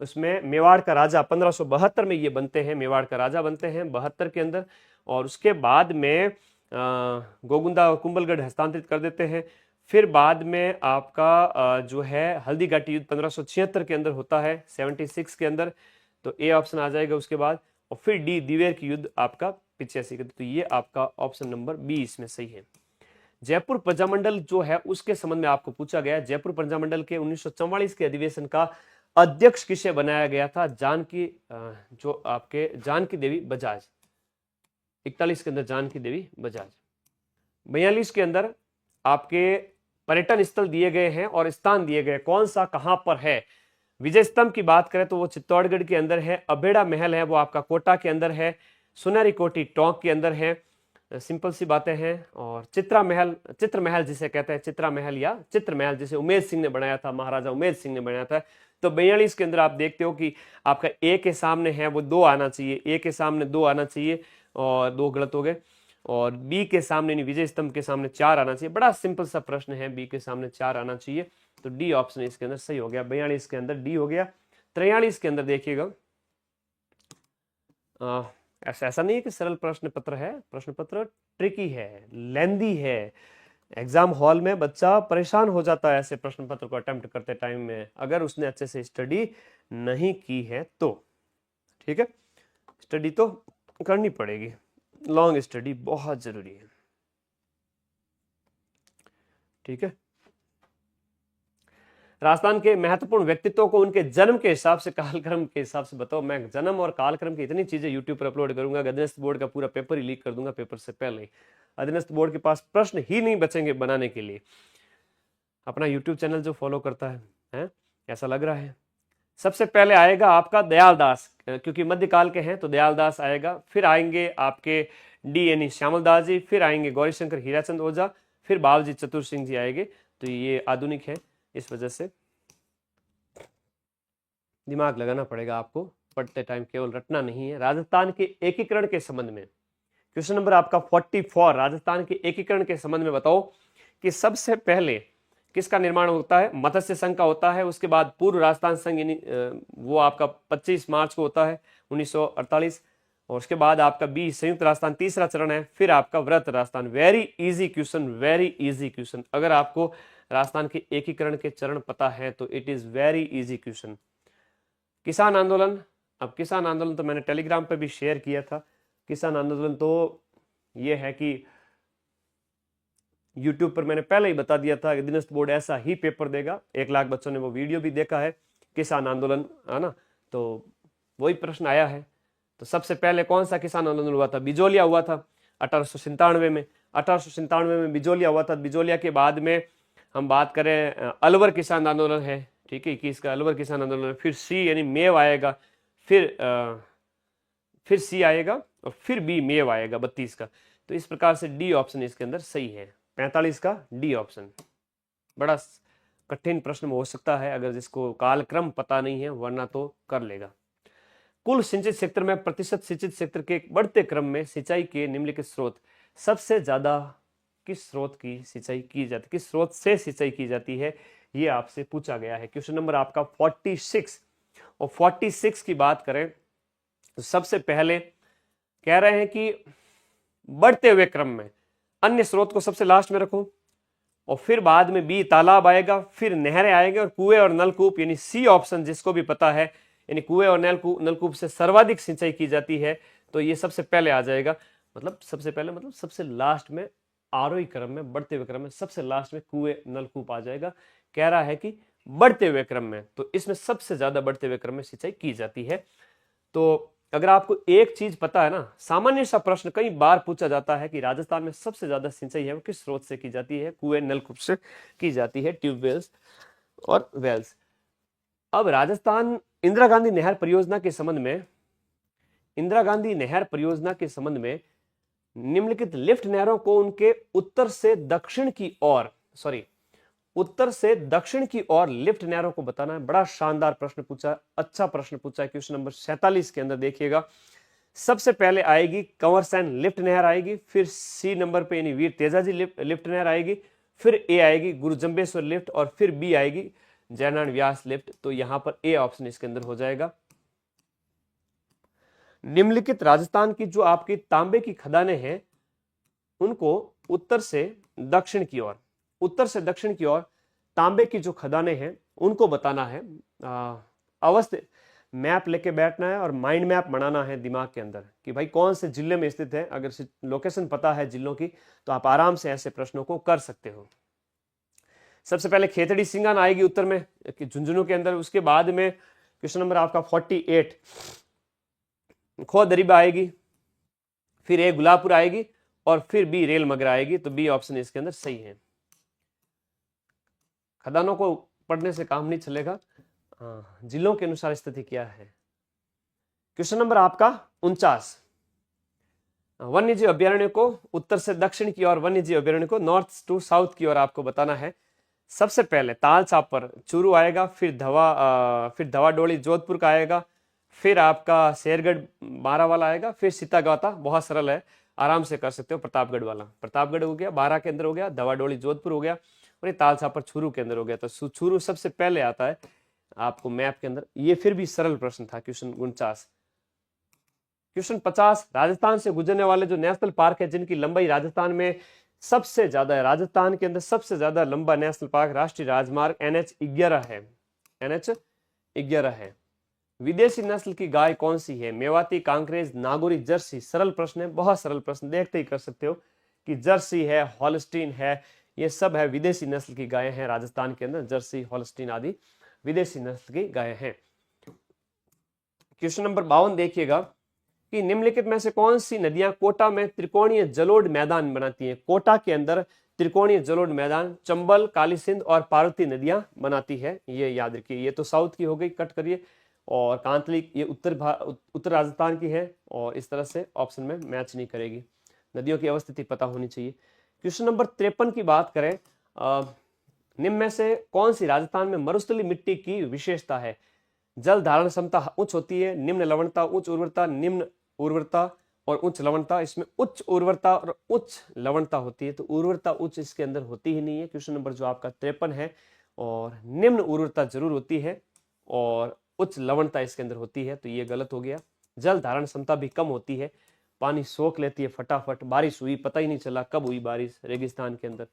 उसमें मेवाड़ का राजा 1572 में ये बनते हैं, मेवाड़ का राजा बनते हैं 72 के अंदर, और उसके बाद में गोगुंदा और कुंभलगढ़ हस्तांतरित कर देते हैं। फिर बाद में आपका जो है हल्दी घाटी युद्ध 1576 के अंदर होता है, 76 के अंदर, तो ए ऑप्शन आ जाएगा उसके बाद। और फिर डी दिवेर की युद्ध आपका 85 के, तो ये आपका ऑप्शन नंबर बी इसमें सही है। जयपुर प्रजामंडल जो है उसके संबंध में आपको पूछा गया है। जयपुर प्रजामंडल के 1944 के अधिवेशन का अध्यक्ष किसे बनाया गया था? जानकी, जो आपके जानकी देवी बजाज। 41 के अंदर जानकी देवी बजाज। 42 के अंदर आपके पर्यटन स्थल दिए गए हैं और स्थान दिए गए, कौन सा कहां पर है? विजय स्तंभ की बात करें तो वो चित्तौड़गढ़ के अंदर है। अबेड़ा महल है वो आपका कोटा के अंदर है। सुनहरी कोठी टोंक के अंदर है। सिंपल सी बातें हैं। और चित्र महल जिसे कहते हैं, चित्रा महल या चित्र महल, जिसे उमेद सिंह ने बनाया था, महाराजा उमेद सिंह ने बनाया था। तो 42 के अंदर आप देखते हो कि आपका ए के सामने है वो 2 आना चाहिए, ए के सामने 2 आना चाहिए, और 2 गलत हो गए। और बी के सामने नहीं, विजय स्तंभ के सामने 4 आना चाहिए। बड़ा सिंपल सा प्रश्न है, बी के सामने 4 आना चाहिए। तो डी ऑप्शन इसके अंदर सही हो गया। 42 के अंदर डी हो गया। 43 के अंदर देखिएगा, ऐसा नहीं है कि सरल प्रश्न पत्र है, प्रश्न पत्र ट्रिकी है, लेंदी है। एग्जाम हॉल में बच्चा परेशान हो जाता है ऐसे प्रश्न पत्र को अटेम्प्ट करते टाइम में, अगर उसने अच्छे से स्टडी नहीं की है तो। ठीक है, स्टडी तो करनी पड़ेगी, लॉन्ग स्टडी बहुत जरूरी है। ठीक है, राजस्थान के महत्वपूर्ण व्यक्तित्वों को उनके जन्म के हिसाब से, कालक्रम के हिसाब से बताओ। मैं जन्म और कालक्रम की इतनी चीजें यूट्यूब पर अपलोड करूंगा, अधीनस्थ बोर्ड का पूरा पेपर ही लीक कर दूंगा पेपर से पहले ही। अधीनस्थ बोर्ड के पास प्रश्न ही नहीं बचेंगे बनाने के लिए। अपना यूट्यूब चैनल जो फॉलो करता है ऐसा लग रहा है। सबसे पहले आएगा आपका दयालदास, क्योंकि मध्यकाल के हैं तो दयालदास आएगा। फिर आएंगे आपके डी यानी श्यामलदास जी, फिर आएंगे गौरीशंकर हीराचंद ओझा, फिर बाबूजी चतुर सिंह जी आएंगे। तो ये आधुनिक है, इस वजह से दिमाग लगाना पड़ेगा आपको पढ़ते टाइम, केवल रटना नहीं है। राजस्थान के एकीकरण के संबंध में क्वेश्चन नंबर आपका 44, राजस्थान के एकीकरण के संबंध में बताओ कि सबसे पहले किसका निर्माण होता है? मत्स्य संघ का होता है। उसके बाद पूर्व राजस्थान संघ यानी वो आपका 25 मार्च को होता है 1948। और उसके बाद आपका बी संयुक्त राजस्थान तीसरा चरण है। फिर आपका वृहत Rajasthan. Very easy question, very easy question. अगर आपको राजस्थान के एकीकरण के चरण पता है तो it is very easy question. किसान आंदोलन, अब किसान आंदोलन तो मैंने टेलीग्राम पे भी शेयर किया था। किसान आंदोलन तो ये है कि यूट्यूब पर मैंने पहले ही बता दिया था कि अधीनस्थ बोर्ड ऐसा ही पेपर देगा। 1 लाख बच्चों ने वो वीडियो भी देखा है, किसान आंदोलन, है ना। तो वही प्रश्न आया है। तो सबसे पहले कौन सा किसान आंदोलन हुआ था? बिजोलिया हुआ था 1897 में। 1897 में बिजोलिया हुआ था। बिजोलिया के बाद में हम बात करें अलवर किसान आंदोलन है, ठीक है, 21 का अलवर किसान आंदोलन। फिर सी यानी मेव आएगा, फिर सी आएगा और फिर बी मेव आएगा 32 का। तो इस प्रकार से डी ऑप्शन इसके अंदर सही है। 45 का डी ऑप्शन। बड़ा कठिन प्रश्न हो सकता है अगर जिसको कालक्रम पता नहीं है, वरना तो कर लेगा। कुल सिंचित क्षेत्र में प्रतिशत सिंचित क्षेत्र के बढ़ते क्रम में सिंचाई के निम्नलिखित स्रोत, सबसे ज्यादा किस स्रोत की सिंचाई की जाती, किस स्रोत से सिंचाई की जाती है, ये आपसे पूछा गया है। क्वेश्चन नंबर आपका 46। और 46 की बात करें तो सबसे पहले कह रहे हैं कि बढ़ते हुए क्रम में, अन्य स्रोत को सबसे लास्ट में रखो, और फिर बाद में बी तालाब आएगा, फिर नहरें आएंगे और कुएं और नलकूप, यानी सी ऑप्शन जिसको भी पता है यानी कुएं और नलकूप से सर्वाधिक सिंचाई की जाती है, तो ये सबसे पहले आ जाएगा। मतलब सबसे पहले मतलब सबसे लास्ट में, आरोही क्रम में, बढ़ते हुए क्रम में सबसे लास्ट में कुएं नलकूप आ जाएगा। कह रहा है कि बढ़ते हुए क्रम में, तो इसमें सबसे ज्यादा बढ़ते हुए क्रम में सिंचाई की जाती है। तो अगर आपको एक चीज पता है ना, सामान्य सा प्रश्न कई बार पूछा जाता है कि राजस्थान में सबसे ज्यादा सिंचाई है वो किस स्रोत से की जाती है, कुएं नलकूप से की जाती है, ट्यूबवेल्स और वेल्स। अब राजस्थान इंदिरा गांधी नहर परियोजना के संबंध में, इंदिरा गांधी नहर परियोजना के संबंध में निम्नलिखित लिफ्ट नहरों को उनके उत्तर से दक्षिण की ओर, उत्तर से दक्षिण की ओर लिफ्ट नहरों को बताना है। बड़ा शानदार प्रश्न पूछा, अच्छा प्रश्न पूछा है। क्वेश्चन नंबर 47 के अंदर देखिएगा, सबसे पहले आएगी कंवरसैन लिफ्ट नहर आएगी, फिर सी नंबर पे यानी वीर तेजाजी लिफ्ट नहर आएगी, फिर ए आएगी गुरु जंबेश्वर लिफ्ट, और फिर बी आएगी जयनारायण व्यास लिफ्ट। तो यहां पर ए ऑप्शन इसके अंदर हो जाएगा। निम्नलिखित राजस्थान की जो आपकी तांबे की खदानें हैं, उनको उत्तर से दक्षिण की ओर, उत्तर से दक्षिण की ओर तांबे की जो खदानें हैं उनको बताना है। अवस्थित मैप लेके बैठना है और माइंड मैप बनाना है दिमाग के अंदर कि भाई कौन से जिले में स्थित है। अगर लोकेशन पता है जिलों की तो आप आराम से ऐसे प्रश्नों को कर सकते हो। सबसे पहले खेतड़ी सिंगान आएगी उत्तर में झुंझुनू के अंदर। उसके बाद में क्वेश्चन नंबर आपका 48 खो दरीबा आएगी, फिर ए गुलाबपुर आएगी और फिर बी रेल मगरा आएगी। तो बी ऑप्शन इसके अंदर सही है। खदानों को पढ़ने से काम नहीं चलेगा, जिलों के अनुसार स्थिति क्या है। क्वेश्चन नंबर आपका 49, वन्यजीव अभ्यारण्य को उत्तर से दक्षिण की ओर, वन्यजीव अभ्यारण्य को नॉर्थ टू साउथ की ओर आपको बताना है। सबसे पहले ताल छापर चूरू आएगा, फिर धवा डोली जोधपुर का आएगा, फिर आपका शेरगढ़ बारावाला आएगा, फिर सीतागाता। बहुत सरल है, आराम से कर सकते हो। प्रतापगढ़ वाला, प्रतापगढ़ हो गया, बारा के अंदर हो गया, धवा डोली जोधपुर हो गया, और ये ताल छापर छुरू के अंदर हो गया। तो छुरू सबसे पहले आता है आपको मैप के अंदर। ये फिर भी सरल प्रश्न था। क्वेश्चन 49। क्वेश्चन 50, राजस्थान से गुजरने वाले जो नेशनल पार्क है जिनकी लंबाई राजस्थान में सबसे ज्यादा है, राजस्थान के अंदर सबसे ज्यादा लंबा नेशनल पार्क राष्ट्रीय राजमार्ग NH11 है, NH11 है। विदेशी नस्ल की गाय कौन सी है? मेवाती, कांकरेज, नागौरी, जर्सी। सरल प्रश्न है, बहुत सरल प्रश्न, देखते ही कर सकते हो कि जर्सी है, हॉलस्टीन है, ये सब है विदेशी नस्ल की गायें हैं राजस्थान के अंदर। जर्सी, हॉलस्टीन आदि विदेशी नस्ल की गायें हैं। क्वेश्चन नंबर 52 देखिएगा कि निम्नलिखित में से कौन सी नदियां कोटा में त्रिकोणीय जलोढ़ मैदान बनाती हैं? कोटा के अंदर त्रिकोणीय जलोढ़ मैदान चंबल, काली सिंध और पार्वती नदियां बनाती है। ये याद रखिए। ये तो साउथ की हो गई, कट करिए। और कांतली ये उत्तर राजस्थान की है, और इस तरह से ऑप्शन में मैच नहीं करेगी। नदियों की अवस्थिति पता होनी चाहिए। क्वेश्चन नंबर 53 की बात करें, निम्न में से कौन सी राजस्थान में मरुस्थली मिट्टी की विशेषता है? जल धारण क्षमता उच्च होती है, निम्न लवणता, उच्च उर्वरता, निम्न उर्वरता और उच्च लवणता। इसमें उच्च उर्वरता और उच्च लवणता होती है, तो उर्वरता उच्च इसके अंदर होती ही नहीं है। क्वेश्चन नंबर जो आपका 53 है, और निम्न उर्वरता जरूर होती है और उच्च लवणता इसके अंदर होती है, तो ये गलत हो गया। जल धारण क्षमता भी कम होती है, पानी सोख लेती है फटाफट, बारिश हुई पता ही नहीं चला कब हुई बारिश रेगिस्तान के अंदर।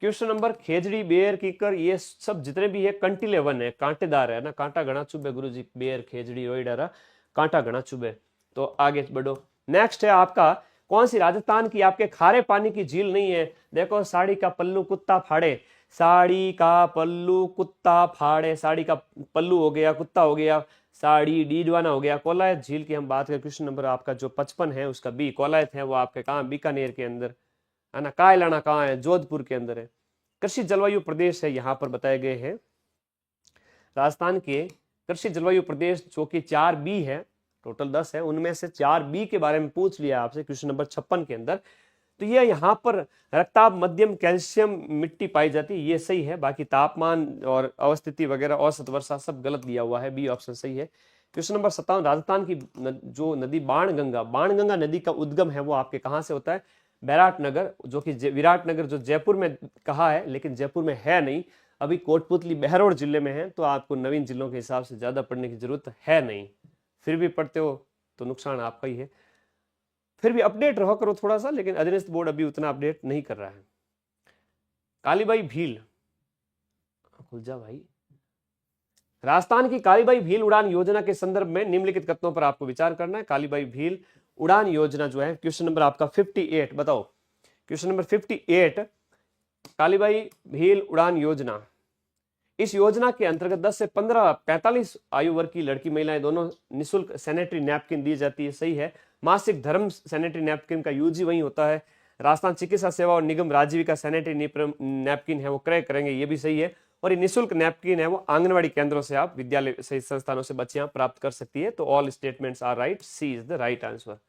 क्वेश्चन नंबर खेजड़ी, बेर, कीकर, ये सब जितने भी है कंटीले वन है, कांटेदार है ना, कांटा घना चुभे गुरुजी। बेर, खेजड़ी, रोईडारा, कांटा घना चुभे। तो आगे बढ़ो। नेक्स्ट है आपका, कौन सी राजस्थान की आपके खारे पानी की झील नहीं है? देखो, साड़ी का पल्लू कुत्ता फाड़े, साड़ी का पल्लू कुत्ता फाड़े, साड़ी का पल्लू हो गया, कुत्ता हो गया, साड़ी डीडवाना हो गया। कोलायत झील की हम बात करें, क्वेश्चन नंबर आपका जो 55 है उसका बी। कोलायत है वो आपके कहाँ? बीकानेर के अंदर है ना। कायलाना कहाँ है? जोधपुर के अंदर है। कृषि जलवायु प्रदेश है, यहाँ पर बताए गए हैं राजस्थान के कृषि जलवायु प्रदेश, जो कि 4B है, टोटल 10 है, उनमें से 4B के बारे में पूछ लिया आपसे क्वेश्चन नंबर 56 के अंदर। तो ये यहाँ पर रक्ताब, मध्यम कैल्शियम मिट्टी पाई जाती है, ये सही है। बाकी तापमान और अवस्थिति वगैरह, औसत वर्षा सब गलत दिया हुआ है, बी ऑप्शन सही है। क्वेश्चन नंबर 57, राजस्थान की जो नदी बाणगंगा नदी का उद्गम है वो आपके कहाँ से होता है? विराटनगर, जो कि विराटनगर जो जयपुर में कहा है लेकिन जयपुर में है नहीं, अभी कोटपुतली बहरोड जिले में है। तो आपको नवीन जिलों के हिसाब से ज्यादा पढ़ने की जरूरत है नहीं, फिर भी पढ़ते हो तो नुकसान आपका ही है। फिर भी अपडेट रहो करो थोड़ा सा, लेकिन अधीनस्थ बोर्ड अभी उतना अपडेट नहीं कर रहा है। कालीबाई भील, खुल जा भाई, राजस्थान की कालीबाई भील उड़ान योजना के संदर्भ में निम्नलिखित कथनों पर आपको विचार करना है। कालीबाई भील उड़ान योजना जो है, क्वेश्चन नंबर आपका 58, बताओ क्वेश्चन नंबर 58, कालीबाई भील उड़ान योजना, इस योजना के अंतर्गत 10 से 45 आयु वर्ग की लड़की महिलाएं दोनों निःशुल्क सैनिटरी नैपकिन दी जाती है, सही है। मासिक धर्म सैनिटरी नैपकिन का यूज ही वही होता है। राजस्थान चिकित्सा सेवा और निगम राजीविका सैनिटरी नैपकिन है वो क्रय करेंगे, ये भी सही है। और ये निःशुल्क नैपकिन है वो आंगनवाड़ी केंद्रों से, आप विद्यालय से, संस्थानों से बच्चियां प्राप्त कर सकती है। तो all statements are right, C is the right answer.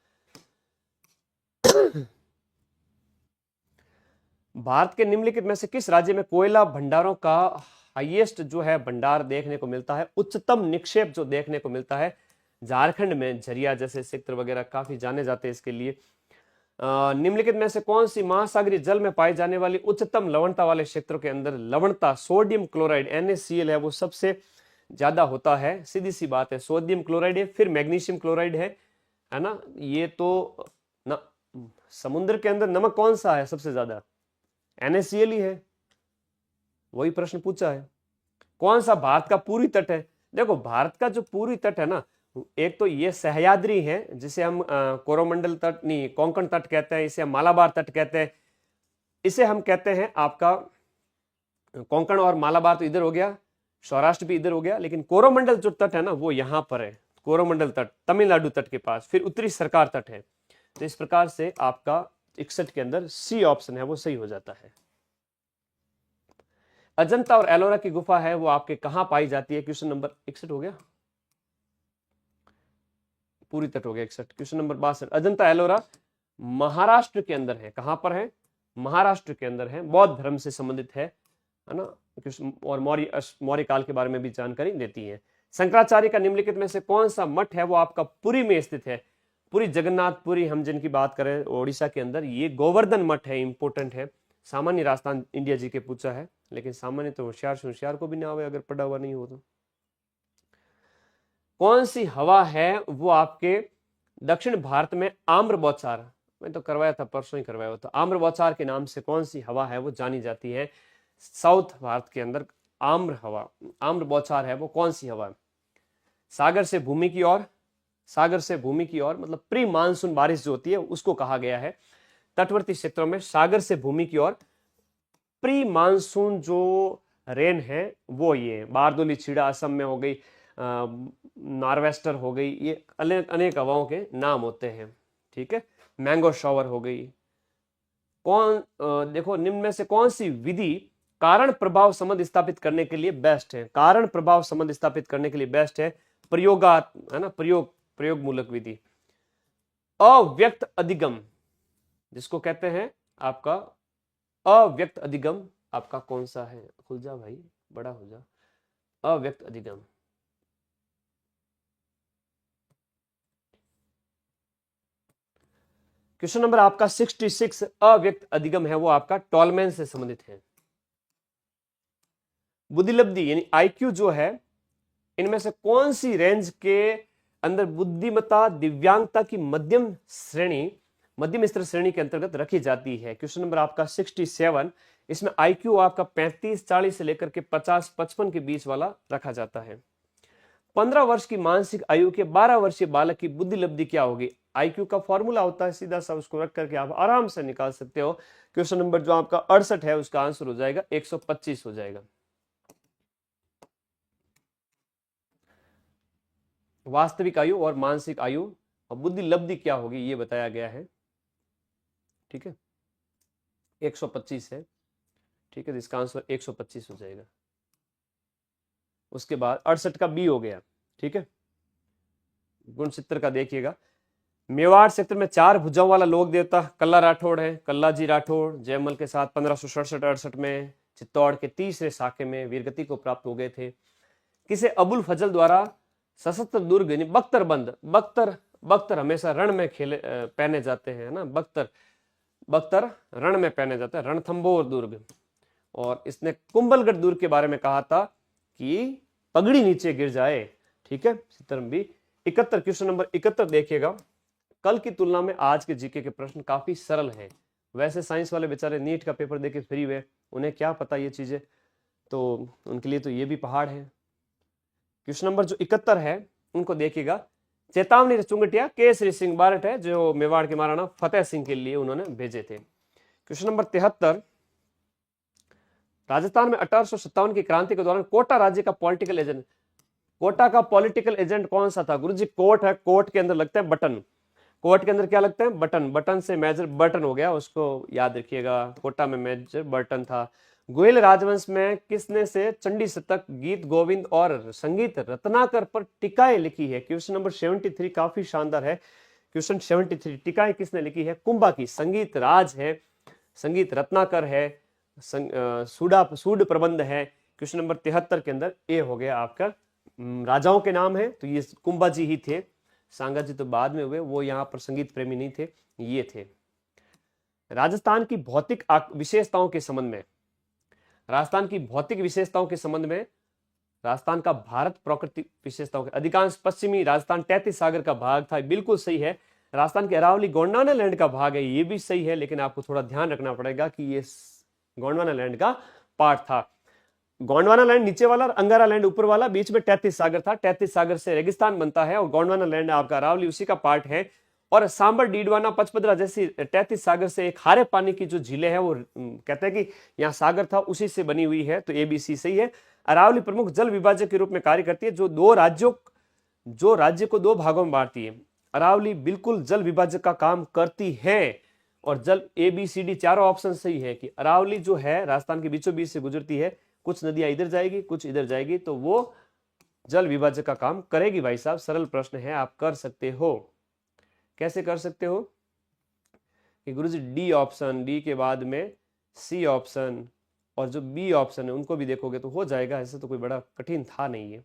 Bharat के निम्नलिखित में से किस राज्य में कोयला भंडारों का हाईएस्ट जो है भंडार देखने को मिलता है, उच्चतम निक्षेप जो देखने को मिलता है? झारखंड में झरिया जैसे क्षेत्र वगैरह काफी जाने जाते हैं इसके लिए। निम्नलिखित में से कौन सी महासागरीय जल में पाई जाने वाली उच्चतम लवणता वाले क्षेत्रों के अंदर लवणता सोडियम क्लोराइड NaCl है वो सबसे ज्यादा होता है? सीधी सी बात है, सोडियम क्लोराइड है, फिर मैग्नीशियम क्लोराइड है ना। ये तो न, समुद्र के अंदर नमक कौन सा है सबसे ज्यादा? NaCl ही है, वही प्रश्न पूछा है। कौन सा भारत का पूर्वी तट है? देखो भारत का जो पूर्वी तट है ना, एक तो ये सह्याद्री है जिसे हम कोरोमंडल तट नहीं, कोंकण तट कहते हैं, इसे हम मालाबार तट कहते हैं, इसे हम कहते हैं आपका कोंकण और मालाबार तो इधर हो गया, सौराष्ट्र भी इधर हो गया, लेकिन कोरोमंडल जो तट है ना वो यहां पर है, कोरोमंडल तट तमिलनाडु तट के पास, फिर उत्तरी सरकार तट है। तो इस प्रकार से आपका 61 के अंदर सी ऑप्शन है वो सही हो जाता है। अजंता और एलोरा की गुफा है वो आपके कहां पाई जाती है? क्वेश्चन नंबर 61 हो गया, पूरी तट हो गया 61। क्वेश्चन नंबर 62, अजंता एलोरा महाराष्ट्र के अंदर है, कहां पर है? महाराष्ट्र के अंदर है, बौद्ध धर्म से संबंधित है ना। और मौर्य काल के बारे में भी जानकारी देती है। शंकराचार्य का निम्नलिखित में से कौन सा मठ है वो आपका पुरी में स्थित है? पुरी जगन्नाथपुरी, हम जिनकी बात करें ओडिशा के अंदर, ये गोवर्धन मठ है, इंपोर्टेंट है। सामान्य राजस्थान इंडिया जी के पूछा है, लेकिन सामान्य तो होशियार से होशियार को भी ना आवे अगर पढ़ा हुआ नहीं हो तो। कौन सी हवा है वो आपके दक्षिण भारत में आम्र बौछार, मैं तो करवाया था, परसों ही करवाया था, आम्र बौछार के नाम से कौन सी हवा है वो जानी जाती है? साउथ भारत के अंदर आम्र हवा, आम्र बौछार है वो कौन सी हवा है? सागर से भूमि की ओर, सागर से भूमि की ओर मतलब प्री मानसून बारिश जो होती है उसको कहा गया है। तटवर्ती क्षेत्रों में सागर से भूमि की ओर प्री मानसून जो रेन है वो ये बारदोली छीड़ा असम में हो गई, नॉर्वेस्टर हो गई, ये अनेक हवाओं के नाम होते हैं। ठीक है, मैंगो शॉवर हो गई। देखो निम्न में से कौन सी विधि कारण प्रभाव संबंध स्थापित करने के लिए बेस्ट है? कारण प्रभाव संबंध स्थापित करने के लिए बेस्ट है है ना, प्रयोग मूलक विधि। अव्यक्त अधिगम जिसको कहते हैं आपका अव्यक्त अधिगम, आपका कौन सा है? खुल जा भाई, बड़ा हो जा। अव्यक्त अधिगम, क्वेश्चन नंबर आपका 66, अव्यक्त अधिगम है वो आपका टॉलमैन से संबंधित है। बुद्धिलब्धि यानी IQ जो है, इनमें से कौन सी रेंज के अंदर बुद्धिमत्ता दिव्यांगता की मध्यम स्तर श्रेणी के अंतर्गत रखी जाती है? क्वेश्चन नंबर आपका 67, इसमें IQ आपका 35-40 से लेकर के 50-55 के बीच वाला रखा जाता है। 15 वर्ष की मानसिक आयु के 12 वर्षीय बालक की बुद्धिलब्धि क्या होगी? IQ का फॉर्मूला होता है, सीधा सा उसको रख करके आप आराम से निकाल सकते हो। क्वेश्चन नंबर जो आपका 68 है उसका आंसर हो जाएगा 125 हो जाएगा। वास्तविक आयु और मानसिक आयु और बुद्धिलब्धि क्या होगी ये बताया गया है। ठीक है, 125 है। ठीक है, इसका आंसर 125 हो जाएगा। उसके बाद 68 का बी हो गया। ठीक है, गुणचित्र का देखिएगा, मेवाड़ क्षेत्र में 4 भुजाओं वाला लोक देवता कल्ला राठौड़ है। कल्ला जी राठौड़ जयमल के साथ 1567-68 में चित्तौड़ के तीसरे साके में वीरगति को प्राप्त हो गए थे। किसे अबुल फजल द्वारा सशस्त्र दुर्ग यानी बख्तरबंद, बख्तर हमेशा रण में पहने जाते हैं ना, बख्तर रण में पहने जाते हैं, रणथंबोर दुर्ग। और इसने कुंभलगढ़ दुर्ग के बारे में कहा था कि पगड़ी नीचे गिर जाए। ठीक है, सितरम भी 71, क्वेश्चन नंबर 71 देखिएगा। कल की तुलना में आज के जीके के प्रश्न काफी सरल हैं। वैसे साइंस वाले बेचारे नीट का पेपर देके फ्री हुए, उन्हें क्या पता ये चीजें, तो उनके लिए तो ये भी पहाड़ है। क्वेश्चन नंबर जो 71 है उनको देखिएगा। चेतावनी चुंगटिया केसरी सिंह बारट है, जो मेवाड़ के महाराणा फतेह सिंह के लिए उन्होंने भेजे थे। क्वेश्चन नंबर 73, राजस्थान में 1857 की क्रांति के दौरान कोटा राज्य का पॉलिटिकल एजेंट, कोटा का पॉलिटिकल एजेंट कौन सा था? गुरुजी कोट है, कोट के अंदर लगता है बटन, कोट के अंदर क्या लगता है? बटन, बटन से मेजर बटन हो गया, उसको याद रखिएगा। कोटा में मेजर बटन था। गोयल राजवंश में किसने से चंडी शतक, गीत गोविंद और संगीत रत्नाकर पर टिकाएं लिखी है? क्वेश्चन नंबर 73 काफी शानदार है। क्वेश्चन 73, टिकाएं किसने लिखी है? कुंभा की। संगीत राज है, संगीत रत्नाकर है, सूड प्रबंध है। क्वेश्चन नंबर 73 के अंदर ए हो गया आपका। राजाओं के नाम है तो ये कुंभा जी ही थे, सांगा जी तो बाद में हुए, वो यहाँ पर संगीत प्रेमी नहीं थे, ये थे। राजस्थान की भौतिक विशेषताओं के संबंध में, राजस्थान की भौतिक विशेषताओं के संबंध में, राजस्थान का भारत प्राकृतिक विशेषताओं के, अधिकांश पश्चिमी राजस्थान 33 सागर का भाग था, बिल्कुल सही है। राजस्थान के अरावली गोंडवाना लैंड का भाग है, ये भी सही है, लेकिन आपको थोड़ा ध्यान रखना पड़ेगा कि ये गोंडवाना लैंड का पार्ट था। गोंडवाना लैंड नीचे वाला और अंगारा लैंड ऊपर वाला, बीच में 33 सागर था, 33 सागर से रेगिस्तान बनता है और गोंडवाना लैंड आपका अरावली उसी का पार्ट है। और सांबर, डीडवाना, पचपदरा जैसी 33 सागर से एक खारे पानी की जो झीलें हैं वो कहते हैं कि यहाँ सागर था, उसी से बनी हुई है, तो ABC सही है। अरावली प्रमुख जल विभाजक के रूप में कार्य करती है, जो राज्य को दो भागों में बांटती है। अरावली बिल्कुल जल विभाजक का काम करती है और जल ABCD चारों ऑप्शन सही है कि अरावली जो है राजस्थान के बीचों बीच से गुजरती है, कुछ नदियां इधर जाएगी कुछ इधर जाएगी, तो वो जल विभाजक का काम करेगी। भाई साहब सरल प्रश्न है, आप कर सकते हो। कैसे कर सकते हो कि गुरुजी डी ऑप्शन, डी के बाद में C ऑप्शन और जो B ऑप्शन है उनको भी देखोगे तो हो जाएगा, ऐसे तो कोई बड़ा कठिन था नहीं है।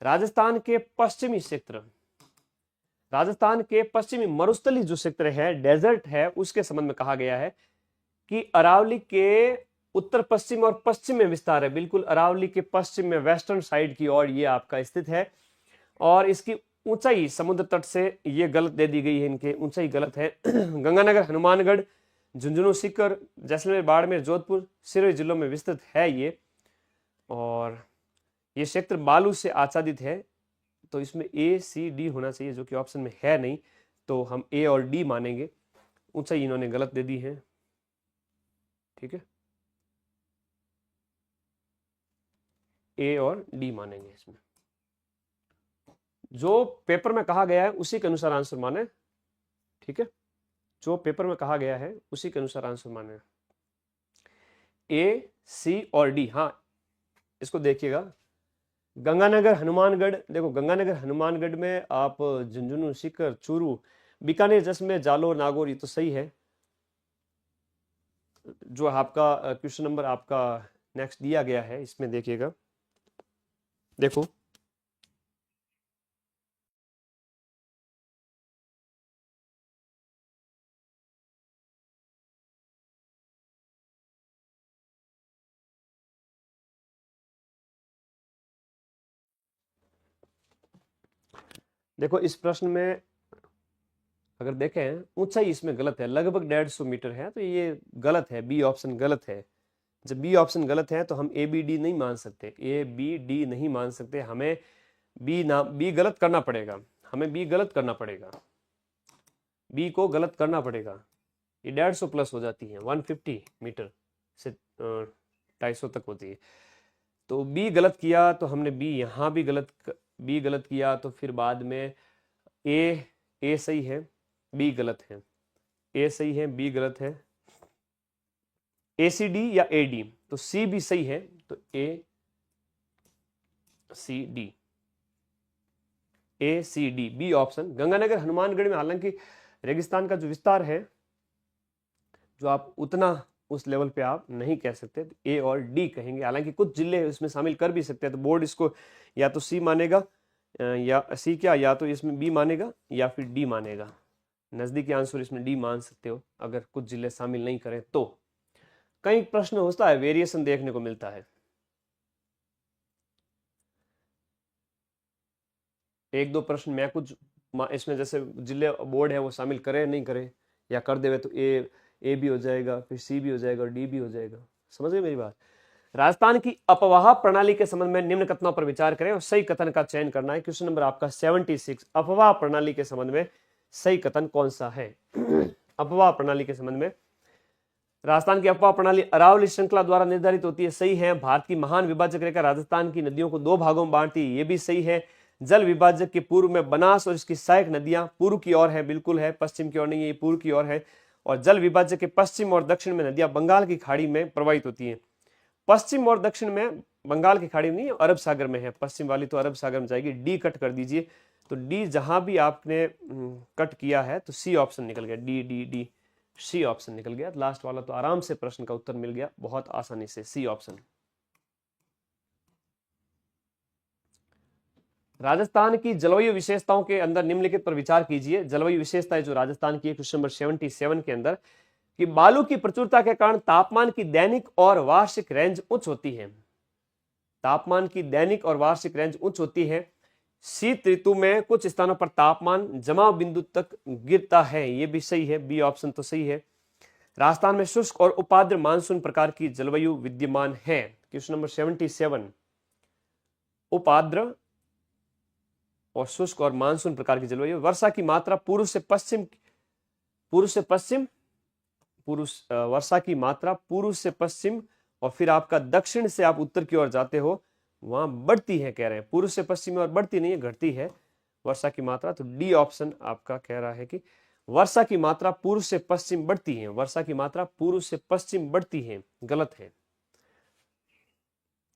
राजस्थान के पश्चिमी क्षेत्र, राजस्थान के पश्चिमी मरुस्थली जो क्षेत्र है, डेजर्ट है, उसके संबंध में कहा गया है कि अरावली के उत्तर पश्चिम और पश्चिम में विस्तार है, बिल्कुल अरावली के पश्चिम में वेस्टर्न साइड की ओर ये आपका स्थित है। और इसकी ऊंचाई समुद्र तट से, ये गलत दे दी गई है, इनके ऊंचाई गलत है। गंगानगर, हनुमानगढ़, झुंझुनू, सीकर, जैसलमेर, बाड़मेर, जोधपुर, सिरोही जिलों में विस्तृत है ये। और ये क्षेत्र बालू से आच्छादित है, तो इसमें ACD होना चाहिए, जो कि ऑप्शन में है नहीं, तो हम A और D मानेंगे। ऊंचाई इन्होंने गलत दे दी है, ठीक है, A और D मानेंगे इसमें। जो पेपर में कहा गया है उसी के अनुसार आंसर माने, ठीक है, जो पेपर में कहा गया है उसी के अनुसार आंसर माने। A, C और D। हाँ, इसको देखिएगा। गंगानगर, हनुमानगढ़, देखो गंगानगर, हनुमानगढ़ में आप झुंझुनू, सीकर, चूरू, बीकानेर, जैसलमेर, जालोर, नागौर, ये तो सही है। जो आपका क्वेश्चन नंबर आपका नेक्स्ट दिया गया है, इसमें देखिएगा, देखो देखो इस प्रश्न में अगर देखें, ऊंचाई इसमें गलत है, लगभग 150 मीटर है, तो ये गलत है, B ऑप्शन गलत है। जब B ऑप्शन गलत है तो हम ABD नहीं मान सकते, ABD नहीं मान सकते, हमें B गलत करना पड़ेगा, हमें B गलत करना पड़ेगा, B को गलत करना पड़ेगा। ये 150 प्लस हो जाती है, 150 मीटर से 250 तक होती है, तो B गलत किया तो हमने B यहाँ भी B गलत किया, तो फिर बाद में A सही है, B गलत है, A सही है, B गलत है, ACD या AD, तो C भी सही है, तो ACD B option. Ganganagar, Hanumangarh में हालांकि रेगिस्तान का जो विस्तार है, जो आप उतना उस लेवल पे आप नहीं कह सकते, तो A और D कहेंगे। हालांकि कुछ जिले इसमें शामिल कर भी सकते हैं, तो बोर्ड इसको या तो C मानेगा या C क्या, या तो इसमें B मानेगा या फिर D मानेगा। नजदीकी आंसर इसमें D मान सकते हो, अगर कुछ जिले शामिल नहीं करें तो। कई प्रश्न होता है, वेरिएशन देखने को मिलता है, एक दो प्रश्न में कुछ इसमें जैसे जिले बोर्ड है वो शामिल करे नहीं करे, या कर देवे तो A भी हो जाएगा, फिर C भी हो जाएगा और D भी हो जाएगा। समझ गए मेरी बात? राजस्थान की अपवाह प्रणाली के संबंध में निम्न कथनों पर विचार करें और सही कथन का चयन करना है। क्वेश्चन नंबर आपका 76, अपवाह प्रणाली के संबंध में सही कथन कौन सा है? अपवाह प्रणाली के संबंध में राजस्थान की अपवाह प्रणाली अरावली श्रृंखला द्वारा निर्धारित होती है, सही है। भारत की महान विभाजक रेखा राजस्थान की नदियों को 2 भागों में बांटती है, ये भी सही है। जल विभाजक के पूर्व में बनास और इसकी सहायक नदियां पूर्व की ओर है, बिल्कुल है, पश्चिम की ओर नहीं है, ये पूर्व की ओर है। और जल विभाजक के पश्चिम और दक्षिण में नदियां बंगाल की खाड़ी में प्रवाहित होती हैं। पश्चिम और दक्षिण में बंगाल की खाड़ी में नहीं, अरब सागर में है। पश्चिम वाली तो अरब सागर में जाएगी। डी कट कर दीजिए, तो डी जहां भी आपने कट किया है तो सी ऑप्शन निकल गया। D D D C option निकल गया। लास्ट वाला तो आराम से प्रश्न का उत्तर मिल गया बहुत आसानी से, सी ऑप्शन। राजस्थान की जलवायु विशेषताओं के अंदर निम्नलिखित पर विचार कीजिए। जलवायु विशेषताएं जो राजस्थान की है, क्वेश्चन नंबर 77 के अंदर, कि बालू की प्रचुरता के कारण तापमान की दैनिक और वार्षिक रेंज उच्च होती है। तापमान की दैनिक और वार्षिक रेंज उच्च होती है। शीत ऋतु में कुछ स्थानों पर तापमान जमाव बिंदु तक गिरता है, यह भी सही है, बी ऑप्शन तो सही है। राजस्थान में शुष्क और उपाद्र मानसून प्रकार की जलवायु विद्यमान है। क्वेश्चन नंबर 77, उपाद्र और शुष्क और मानसून प्रकार की जलवायु। वर्षा की मात्रा पूर्व से पश्चिम, वर्षा की मात्रा पूर्व से पश्चिम और फिर आपका दक्षिण से आप उत्तर की ओर जाते हो, वहां बढ़ती है, कह रहे हैं। पूर्व से पश्चिम और बढ़ती नहीं है, घटती है वर्षा की मात्रा। तो डी ऑप्शन आपका कह रहा है कि वर्षा की मात्रा पूर्व से पश्चिम बढ़ती है। वर्षा की मात्रा पूर्व से पश्चिम बढ़ती है, गलत है।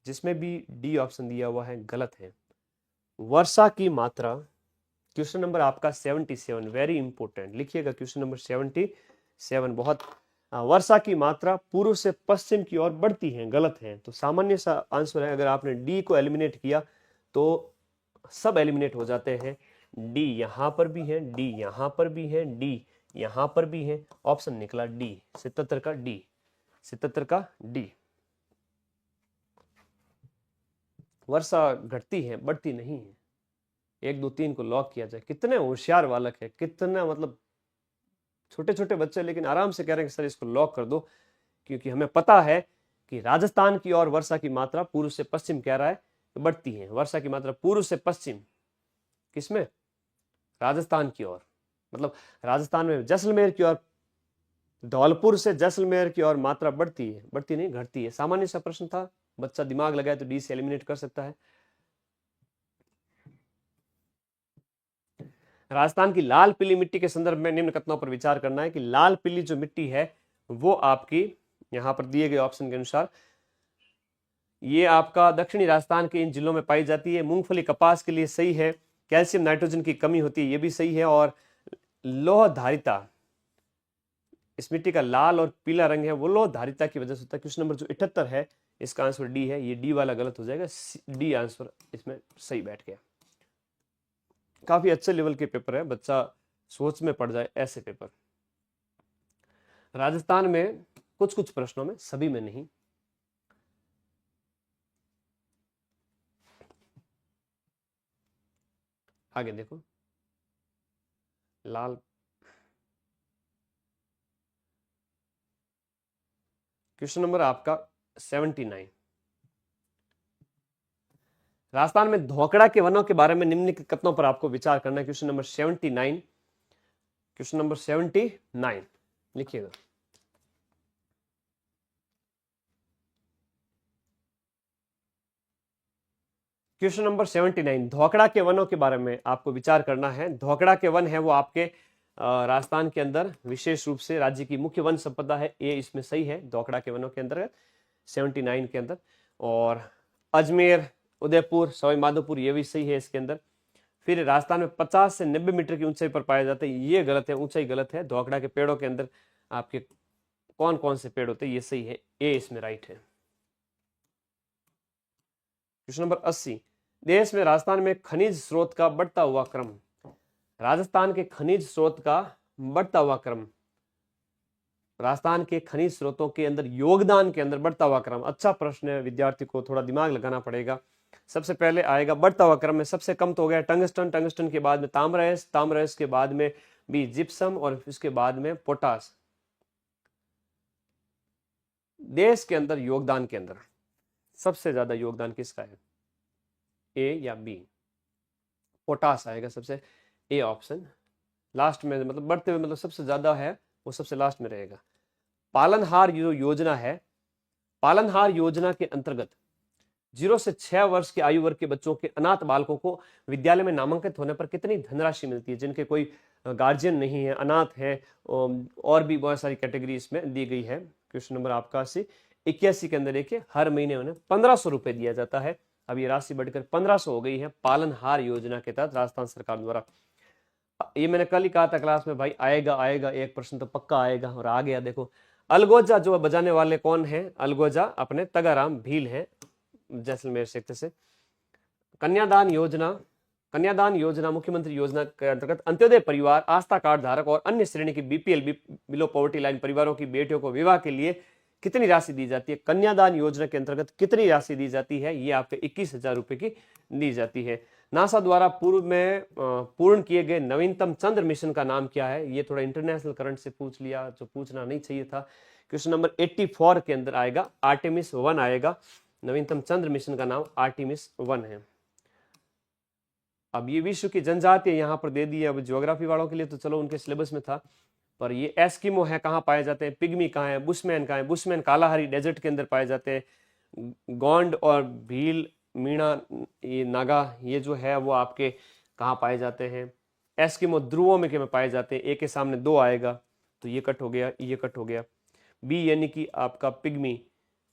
जिसमें भी डी ऑप्शन दिया हुआ है गलत है। वर्षा की मात्रा, क्वेश्चन नंबर आपका 77, वेरी इंपोर्टेंट, लिखिएगा क्वेश्चन नंबर 77 बहुत। वर्षा की मात्रा पूर्व से पश्चिम की ओर बढ़ती है, गलत है। तो सामान्य सा आंसर है। अगर आपने डी को एलिमिनेट किया तो सब एलिमिनेट हो जाते हैं। डी यहां पर भी है, डी यहां पर भी है, डी यहां पर भी है। ऑप्शन निकला डी, 77 का डी, 77 का डी। वर्षा घटती है, बढ़ती नहीं है। 1 2 3 को लॉक किया जाए। कितने होशियार बालक है, कितना मतलब छोटे छोटे बच्चे, लेकिन आराम से कह रहे हैं कि सर इसको लॉक कर दो, क्योंकि हमें पता है कि राजस्थान की ओर वर्षा की मात्रा पूर्व से पश्चिम कह रहा है तो बढ़ती है। वर्षा की मात्रा पूर्व से पश्चिम, किसमें? राजस्थान की ओर, मतलब राजस्थान में जैसलमेर की ओर, धौलपुर से जैसलमेर की ओर मात्रा बढ़ती है, बढ़ती नहीं घटती है। सामान्य सा प्रश्न था, बच्चा दिमाग लगाए तो डी से एलिमिनेट कर सकता है। राजस्थान की लाल पीली मिट्टी के संदर्भ में निम्न कथनों पर विचार करना है कि लाल पीली जो मिट्टी है वो आपकी यहां पर दिए गए ऑप्शन के अनुसार ये आपका दक्षिणी राजस्थान के इन जिलों में पाई जाती है। मूंगफली कपास के लिए सही है। कैल्शियम नाइट्रोजन की कमी होती है, ये भी सही है। और लोह धारिता, इस मिट्टी का लाल और पीला रंग है वो लोह धारिता की वजह से होता है। क्वेश्चन नंबर जो 78 है इसका आंसर डी है। ये डी वाला गलत हो जाएगा, डी आंसर इसमें सही बैठ गया। काफी अच्छे लेवल के पेपर है, बच्चा सोच में पड़ जाए ऐसे पेपर। राजस्थान में कुछ कुछ प्रश्नों में, सभी में नहीं। आगे देखो, लाल, क्वेश्चन नंबर आपका 79, राजस्थान में धोकड़ा के वनों के बारे में निम्नलिखित कथनों पर आपको विचार करना है। क्वेश्चन नंबर 79, क्वेश्चन नंबर 79 लिखिएगा। क्वेश्चन नंबर 79, धोकड़ा के वनों के बारे में आपको विचार करना है। धोकड़ा के वन है वो आपके राजस्थान के अंदर विशेष रूप से राज्य की मुख्य वन संपदा है, ये इसमें सही है। धोकड़ा के वनों के अंदर 79 के अंदर। और अजमेर, उदयपुर, सवाई माधोपुर, ये भी सही है इसके अंदर। फिर राजस्थान में 50 से 90 मीटर की ऊंचाई पर पाया जाता है, ये गलत है, ऊंचाई गलत है। धोकड़ा के पेड़ों के अंदर आपके कौन कौन से पेड़ होते हैं, ये सही है, ए इसमें राइट है। क्वेश्चन नंबर 80, देश में राजस्थान में खनिज स्रोत का बढ़ता हुआ क्रम। राजस्थान के खनिज स्रोत का बढ़ता हुआ क्रम, राजस्थान के खनिज स्रोतों के अंदर योगदान के अंदर बढ़ता हुआ क्रम। अच्छा प्रश्न है, विद्यार्थी को थोड़ा दिमाग लगाना पड़ेगा। सबसे पहले आएगा बढ़ता हुआ क्रम में सबसे कम तो हो गया टंगस्टन, टंगस्टन के बाद में ताम्रस, ताम्रस के बाद में भी जिप्सम और इसके बाद में पोटास। देश के अंदर योगदान के अंदर सबसे ज्यादा योगदान किसका है, ए या बी? पोटास आएगा सबसे, ए ऑप्शन लास्ट में, मतलब बढ़ते हुए मतलब सबसे ज्यादा है वो सबसे लास्ट में रहेगा। पालनहार जो योजना है, पालनहार योजना के अंतर्गत 0 से 6 वर्ष की आयु वर्ग के बच्चों के अनाथ बालकों को विद्यालय में नामांकित होने पर कितनी धनराशि मिलती है? जिनके कोई गार्जियन नहीं है, अनाथ है, और भी बहुत सारी कैटेगरी इसमें दी गई है। क्वेश्चन नंबर आपका 81 के अंदर देखिए, हर महीने उन्हें 1500 रुपए दिया जाता है। अब ये राशि बढ़कर 1500 हो गई है पालनहार योजना के तहत राजस्थान सरकार द्वारा। ये मैंने कल ही कहा था क्लास में, भाई आएगा आएगा, एक प्रश्न तो पक्का आएगा, और आ गया। देखो, अलगोजा जो बजाने वाले कौन है? अलगोजा अपने तगाराम भील है, जैसलमेर क्षेत्र से। कन्यादान योजना, कन्यादान योजना मुख्यमंत्री योजना के अंतर्गत अंत्योदय परिवार, आस्था कार्ड धारक और अन्य श्रेणी की बीपीएल बिलो पॉवर्टी लाइन परिवारों की बेटियों को विवाह के लिए कितनी राशि दी जाती है? कन्यादान योजना के अंतर्गत कितनी राशि दी जाती है? ये आपके 21,000 रुपए की दी जाती है। नासा द्वारा पूर्व में पूर्ण किए गए नवीनतम चंद्र मिशन का नाम क्या है? ये थोड़ा इंटरनेशनल करंट से पूछ लिया, जो पूछना नहीं चाहिए था। क्वेश्चन नंबर 84 के अंदर आएगा, आर्टेमिस 1 आएगा। नवीनतम चंद्र मिशन का नाम आर्टेमिस 1 है। अब ये विश्व की जनजाति यहाँ पर दे दी है। अब ज्योग्राफी वालों के लिए तो चलो उनके सिलेबस में था, पर ये एस्किमो है, कहाँ पाए जाते हैं? पिग्मी कहाँ है? बुशमैन कहाँ है? बुशमैन कालाहारी डेजर्ट के अंदर पाए जाते हैं। गोंड और भील, मीणा, ये नागा, ये जो है वो आपके कहाँ पाए जाते हैं? एस्किमो ध्रुवों में पाए जाते हैं। ए के सामने 2 आएगा, तो ये कट हो गया, ये कट हो गया। बी यानी कि आपका पिग्मी,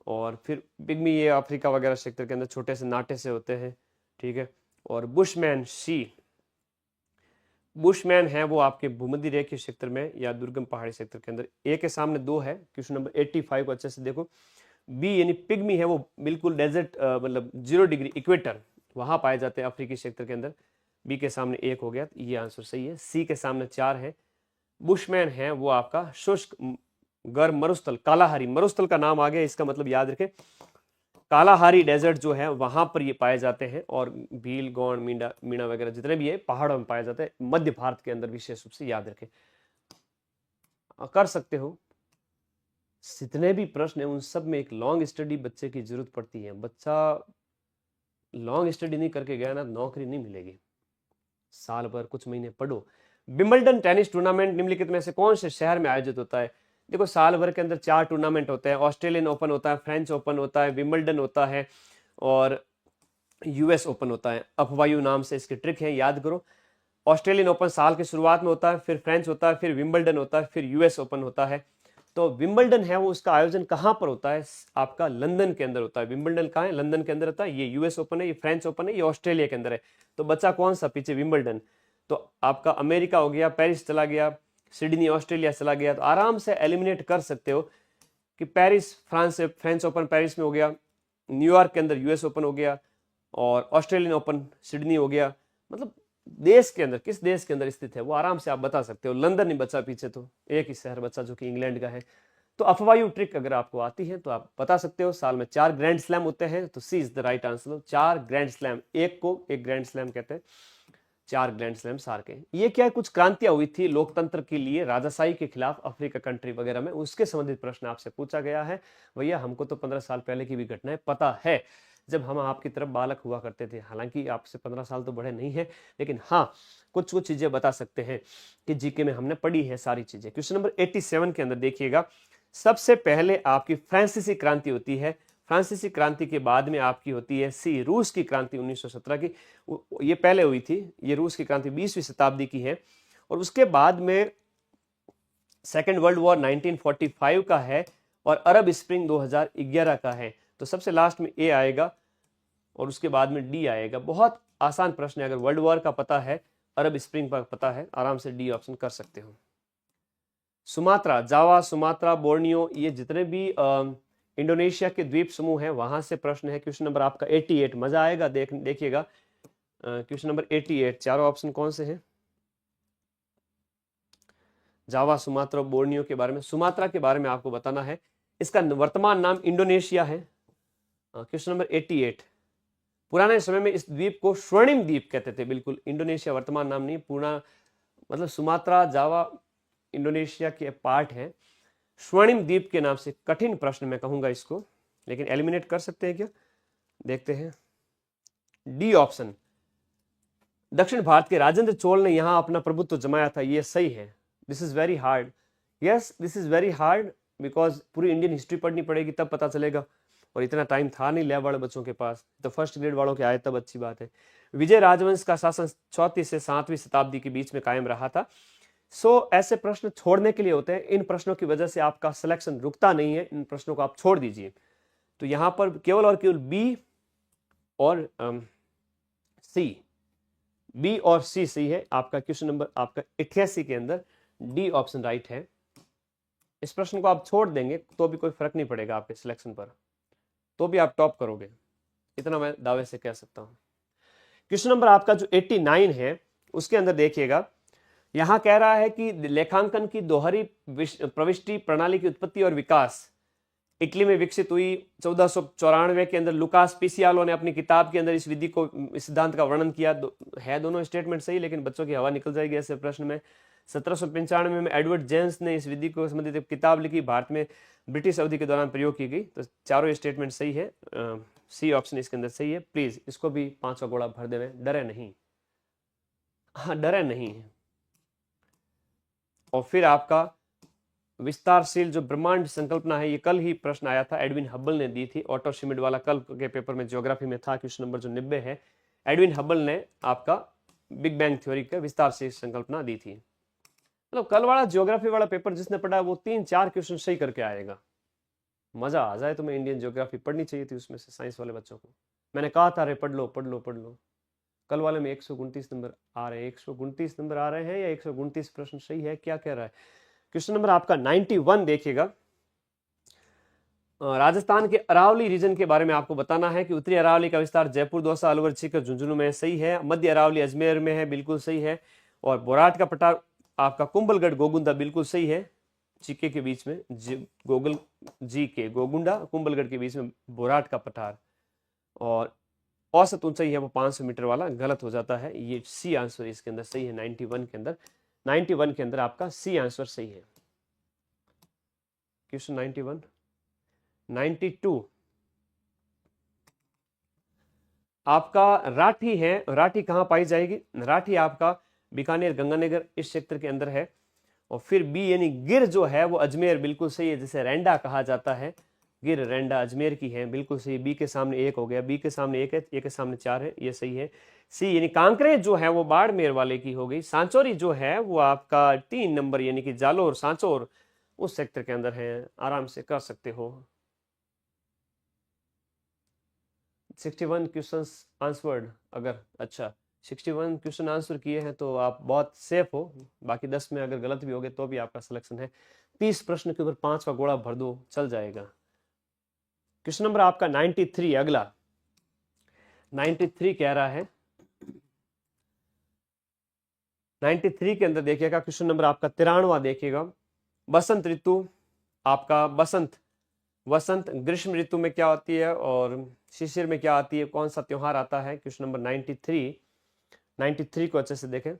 और फिर पिग्मी ये अफ्रीका वगैरह क्षेत्र के अंदर छोटे से नाटे से होते हैं, ठीक है। और बुशमैन सी, बुशमैन है वो आपके भूमध्य रेखीय क्षेत्र में या दुर्गम पहाड़ी क्षेत्र के अंदर। ए के सामने 2 है। क्वेश्चन नंबर 85 को अच्छे से देखो। बी यानी पिग्मी है वो बिल्कुल डेजर्ट, मतलब 0 डिग्री इक्वेटर, वहां पाए जाते हैं अफ्रीकी क्षेत्र के अंदर। बी के सामने 1 हो गया, ये आंसर सही है। सी के सामने 4 है। बुशमैन है वो आपका शुष्क गर्म मरुस्थल, कालाहारी मरुस्थल का नाम आ गया, इसका मतलब याद रखें कालाहारी डेजर्ट जो है वहां पर ये पाए जाते हैं। और भील, गोंड, मीणा वगैरह जितने भी है पहाड़ों में पाए जाते हैं, मध्य भारत के अंदर विशेष रूप से, याद रखें। कर सकते हो, जितने भी प्रश्न है उन सब में एक लॉन्ग स्टडी बच्चे की जरूरत पड़ती है। बच्चा लॉन्ग स्टडी नहीं करके गया ना, नौकरी नहीं मिलेगी। साल भर कुछ महीने पढ़ो। विंबलडन टेनिस टूर्नामेंट निम्नलिखित में से कौन से शहर में आयोजित होता है? देखो, साल भर के अंदर 4 टूर्नामेंट होते हैं। ऑस्ट्रेलियन ओपन होता है, फ्रेंच ओपन होता है, विंबलडन होता है और यूएस ओपन होता है। अफवायु नाम से इसकी ट्रिक है, याद करो। ऑस्ट्रेलियन ओपन साल की शुरुआत में होता है, फिर फ्रेंच होता है, फिर विंबलडन होता है, फिर यूएस ओपन होता है। तो विंबलडन है वो, उसका आयोजन कहां पर होता है? आपका लंदन के अंदर होता है। विंबलडन कहां है? लंदन के अंदर होता है। ये यूएस ओपन है, ये फ्रेंच ओपन है, ये ऑस्ट्रेलिया के अंदर है। तो बच्चा कौन सा पीछे? विंबलडन। तो आपका अमेरिका हो गया, पेरिस चला गया, सिडनी ऑस्ट्रेलिया चला गया। तो आराम से एलिमिनेट कर सकते हो कि पेरिस फ्रांस से, फ्रेंच ओपन पेरिस में हो गया, न्यूयॉर्क के अंदर यूएस ओपन हो गया, और ऑस्ट्रेलियन ओपन सिडनी हो गया। मतलब देश के अंदर, किस देश के अंदर स्थित है वो आराम से आप बता सकते हो। लंदन नहीं बचा पीछे, तो एक ही शहर बचा जो कि इंग्लैंड का है। तो अफवायु ट्रिक अगर आपको आती है तो आप बता सकते हो। साल में 4 ग्रैंड स्लैम होते हैं, तो C is the right answer. 4 grand slam, एक को एक ग्रैंड स्लैम कहते हैं। 4 ग्रैंड स्लैम सार के। ये क्या है, कुछ क्रांतियां हुई थी लोकतंत्र के लिए, राजाशाही के खिलाफ अफ्रीका कंट्री वगैरह में, उसके संबंधित प्रश्न आपसे पूछा गया है। भैया हमको तो 15 साल पहले की भी घटनाएं पता है, जब हम आपकी तरफ बालक हुआ करते थे। हालांकि आपसे 15 साल तो बड़े नहीं है, लेकिन हाँ कुछ कुछ चीजें बता सकते हैं कि जीके में हमने पढ़ी है सारी चीजें। क्वेश्चन नंबर 87 के अंदर देखिएगा, सबसे पहले आपकी फ्रांसीसी क्रांति होती है। फ्रांसीसी क्रांति के बाद में आपकी होती है सी, रूस की क्रांति 1917 की। ये पहले हुई थी, ये रूस की क्रांति 20वीं शताब्दी की है। और उसके बाद में सेकेंड वर्ल्ड वॉर 1945 का है, और अरब स्प्रिंग 2011 का है। तो सबसे लास्ट में ए आएगा और उसके बाद में डी आएगा। बहुत आसान प्रश्न है, अगर वर्ल्ड वॉर का पता है, अरब स्प्रिंग का पता है, आराम से डी ऑप्शन कर सकते हो। सुमात्रा, जावा, सुमात्रा, बोर्नियो, ये जितने भी इंडोनेशिया के द्वीप समूह है वहां से प्रश्न है। क्वेश्चन नंबर आपका 88, मजा आएगा देखिएगा। क्वेश्चन नंबर 88, चारों ऑप्शन कौन से हैं? जावा, सुमात्रा, बोर्नियो के बारे में। सुमात्रा के बारे में आपको बताना है, इसका वर्तमान नाम इंडोनेशिया है। क्वेश्चन नंबर 88, पुराने समय में इस द्वीप को स्वर्णिम द्वीप कहते थे। बिल्कुल, इंडोनेशिया वर्तमान नाम नहीं, पूरा मतलब सुमात्रा, जावा इंडोनेशिया के पार्ट है। स्वर्णिम द्वीप के नाम से कठिन प्रश्न मैं कहूंगा इसको, लेकिन एलिमिनेट कर सकते हैं क्या? देखते हैं डी ऑप्शन, दक्षिण भारत के राजेंद्र चोल ने यहां अपना प्रभुत्व जमाया था, ये सही है। This is very hard, yes this is very hard, because पूरी इंडियन हिस्ट्री पढ़नी पड़ेगी तब पता चलेगा, और इतना टाइम था नहीं लैब वाले बच्चों के पास, तो फर्स्ट ग्रेड वालों के आए तब अच्छी बात है। विजय राजवंश का शासन 34 से 7वीं शताब्दी के बीच में कायम रहा था। सो ऐसे प्रश्न छोड़ने के लिए होते हैं, इन प्रश्नों की वजह से आपका सिलेक्शन रुकता नहीं है, इन प्रश्नों को आप छोड़ दीजिए। तो यहां पर केवल और केवल बी और सी, बी और सी सही है। आपका क्वेश्चन नंबर आपका 88 के अंदर डी ऑप्शन राइट है। इस प्रश्न को आप छोड़ देंगे तो भी कोई फर्क नहीं पड़ेगा आपके सिलेक्शन पर, तो भी आप टॉप करोगे, इतना मैं दावे से कह सकता हूं। क्वेश्चन नंबर आपका जो 89 है उसके अंदर देखिएगा, यहां कह रहा है कि लेखांकन की दोहरी प्रविष्टि प्रणाली की उत्पत्ति और विकास इटली में विकसित हुई 1494 के अंदर। लुकास पिसियालो ने अपनी किताब के अंदर इस विधि को, इस सिद्धांत का वर्णन किया है। दोनों स्टेटमेंट सही, लेकिन बच्चों की हवा निकल जाएगी ऐसे प्रश्न में। 1795 में एडवर्ड जेम्स ने इस विधि को संबंधित एक किताब लिखी, भारत में ब्रिटिश अवधि के दौरान प्रयोग की गई। तो चारों स्टेटमेंट सही है, सी ऑप्शन इसके अंदर सही है। प्लीज इसको भी 5 का गोला भर देवे, डरे नहीं, हाँ डरे नहीं। और फिर आपका विस्तारशील जो ब्रह्मांड संकल्पना है, ये कल ही प्रश्न आया था, एडविन हब्बल ने दी थी। ऑटो शिमिट वाला कल के पेपर में ज्योग्राफी में था, क्वेश्चन नंबर जो 90 है, एडविन हब्बल ने आपका बिग बैंग थ्योरी का विस्तारशील संकल्पना दी थी। मतलब कल वाला ज्योग्राफी वाला पेपर जिसने पढ़ा वो 3-4 क्वेश्चन सही करके आएगा। मजा आ जाए तुम्हें, इंडियन ज्योग्राफी पढ़नी चाहिए थी उसमें से साइंस वाले बच्चों को। मैंने कहा था, अरे पढ़ लो पढ़ लो पढ़ लो। कल वाले में 129 नंबर आ रहे हैं, 129 नंबर आ रहे हैं या 129 प्रश्न सही है, क्या कह रहा है? क्वेश्चन नंबर आपका 91 देखिएगा, राजस्थान के अरावली रीजन के बारे में आपको बताना है कि उत्तरी अरावली का विस्तार जयपुर, दौसा, अलवर, सीकर, झुंझुनू में सही है। मध्य अरावली अजमेर में है, बिल्कुल सही है। और बोराट का पठार आपका कुंभलगढ़ गोगुंदा, बिल्कुल सही है। जीके के बीच में गोगल जी के गोगुंडा, कुंभलगढ़ के बीच में बोराट का पठार। और औसत ऊंचाई है वो 500 मीटर वाला, गलत हो जाता है, ये सी आंसर इसके अंदर सही है। 91 के अंदर, 91 के अंदर आपका सी आंसर सही है। क्वेश्चन 91, 92 आपका राठी है। राठी कहां पाई जाएगी? राठी आपका बीकानेर, गंगानगर इस क्षेत्र के अंदर है। और फिर बी यानी गिर जो है वो अजमेर, बिल्कुल सही है, जिसे रेंडा कहा जाता है। गिर रेंडा अजमेर की है, बिल्कुल सही। बी के सामने 1 हो गया, बी के सामने 1 है, ए के सामने 4 है, ये सही है। सी यानी कांकरेज जो है वो बाड़मेर वाले की हो गई। सांचौरी जो है वो आपका 3 नंबर यानी कि जालोर सांचौर उस सेक्टर के अंदर है, आराम से कर सकते हो। 61 क्वेश्चंस आंसर्ड, अगर अच्छा 61 क्वेश्चन आंसर किए हैं तो आप बहुत सेफ हो। बाकी 10 में अगर गलत भी हो गए तो भी आपका सिलेक्शन है। 30 प्रश्न के ऊपर 5 का गोला भर दो, चल जाएगा। क्वेश्चन नंबर आपका 93 अगला, 93 कह रहा है, 93 के अंदर देखिएगा क्वेश्चन नंबर आपका 93 देखिएगा। बसंत ऋतु आपका वसंत ग्रीष्म ऋतु में क्या होती है और शिशिर में क्या आती है, कौन सा त्योहार आता है? क्वेश्चन नंबर 93 को अच्छे से देखें।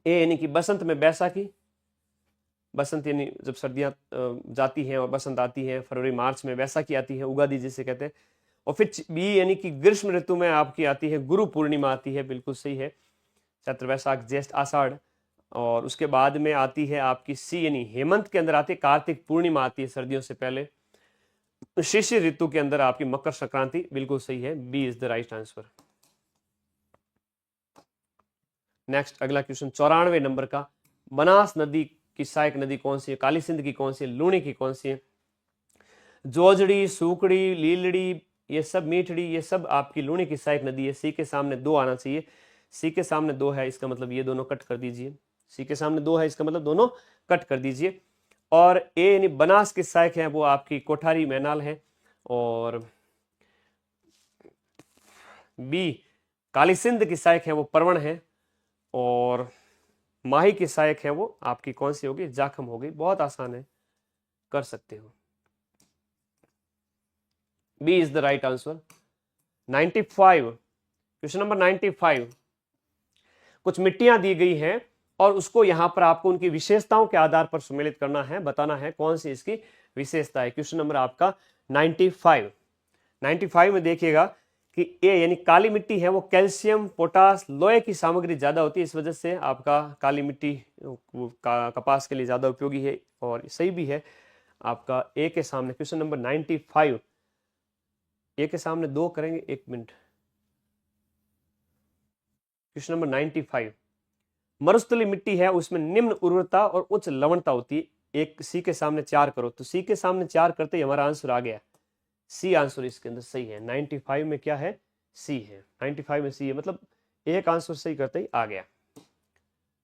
ए यानी कि बसंत में बैसाखी, बसंत यानी जब सर्दियां जाती हैं और बसंत आती है, फरवरी मार्च में बैसाखी आती है, उगादि जिसे कहते हैं। और फिर बी यानी कि ग्रीष्म ऋतु में आपकी आती है गुरु पूर्णिमा आती है, बिल्कुल सही है, चैत्र वैशाख ज्येष्ठ आषाढ़। और उसके बाद में आती है आपकी सी यानी हेमंत के अंदर आती है कार्तिक पूर्णिमा आती है सर्दियों से पहले। शिशिर ऋतु के अंदर आपकी मकर संक्रांति, बिल्कुल सही है, B is the right answer. Next अगला क्वेश्चन 94 नंबर का, बनास नदी की सहायक नदी कौन सी है? काली सिंध की कौन सी है? लूणी की कौन सी है? जोजड़ी, सूकड़ी, लीलड़ी, ये सब मीठड़ी, ये सब आपकी लूणी की सहायक नदी है। सी के सामने 2 आना चाहिए, सी के सामने 2 है, इसका मतलब ये दोनों कट कर दीजिए। सी के सामने 2 है, इसका मतलब दोनों कट कर दीजिए। और ए यानी बनास की सहायक है वो आपकी कोठारी मैनाल है। और बी काली सिंध की सहायक है वो परवण है। और माही की सहायक है वो आपकी कौन सी होगी? जाखम होगी। बहुत आसान है, कर सकते हो। B is the right answer. 95 question number 95, कुछ मिट्टियां दी गई हैं और उसको यहां पर आपको उनकी विशेषताओं के आधार पर सम्मिलित करना है, बताना है कौन सी इसकी विशेषता है। क्वेश्चन नंबर आपका 95, 95 में देखिएगा कि ए यानी काली मिट्टी है वो कैल्शियम, पोटास, लोहे की सामग्री ज्यादा होती है, इस वजह से आपका काली मिट्टी कपास के लिए ज्यादा उपयोगी है और सही भी है। आपका ए के सामने क्वेश्चन नंबर 95, ए के सामने 2 करेंगे, 1 मिनट। क्वेश्चन नंबर 95, मरुस्थलीय मिट्टी है उसमें निम्न उर्वरता और उच्च लवणता होती है। एक सी के सामने 4 करो, तो सी के सामने 4 करते ही हमारा आंसर आ गया, सी आंसर इसके अंदर सही है। 95 में क्या है, सी है, 95 में सी है, मतलब एक आंसर सही करते ही आ गया।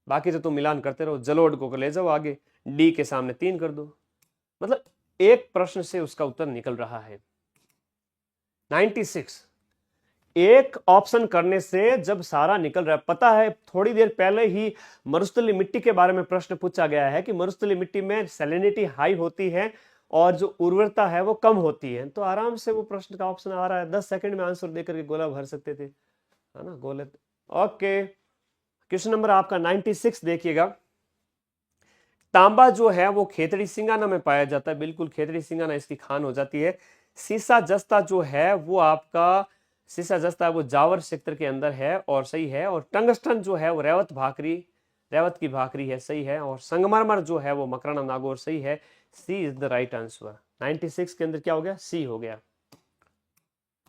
बाकी तो तुम मिलान करते रहो, जलोढ़ को ले जाओ आगे, डी के सामने 3 कर दो, मतलब एक प्रश्न से उसका उत्तर निकल रहा है। 96, एक ऑप्शन करने से जब सारा निकल रहा है, पता है थोड़ी देर पहले ही मरुस्थलीय मिट्टी के बारे में प्रश्न पूछा गया है कि मरुस्थलीय मिट्टी में सैलिनिटी हाई होती है और जो उर्वरता है वो कम होती है, तो आराम से वो प्रश्न का ऑप्शन आ रहा है, 10 सेकंड में आंसर देकर के गोला भर सकते थे, है ना, गोले। ओके, क्वेश्चन नंबर आपका 96 देखिएगा, तांबा जो है वो खेतड़ी सिंगाना में पाया जाता है, बिल्कुल खेतड़ी सिंगाना इसकी खान हो जाती है। सीसा जस्ता जो है वो आपका, सीसा जस्ता वो जावर सेक्टर के अंदर है और सही है। और टंगस्टन जो है वो रेवत की भाखरी है, सही है। और संगमरमर जो है वो मकराना नागौर, सही है। सी इज द राइट आंसर। 96 के अंदर क्या हो गया, सी हो गया।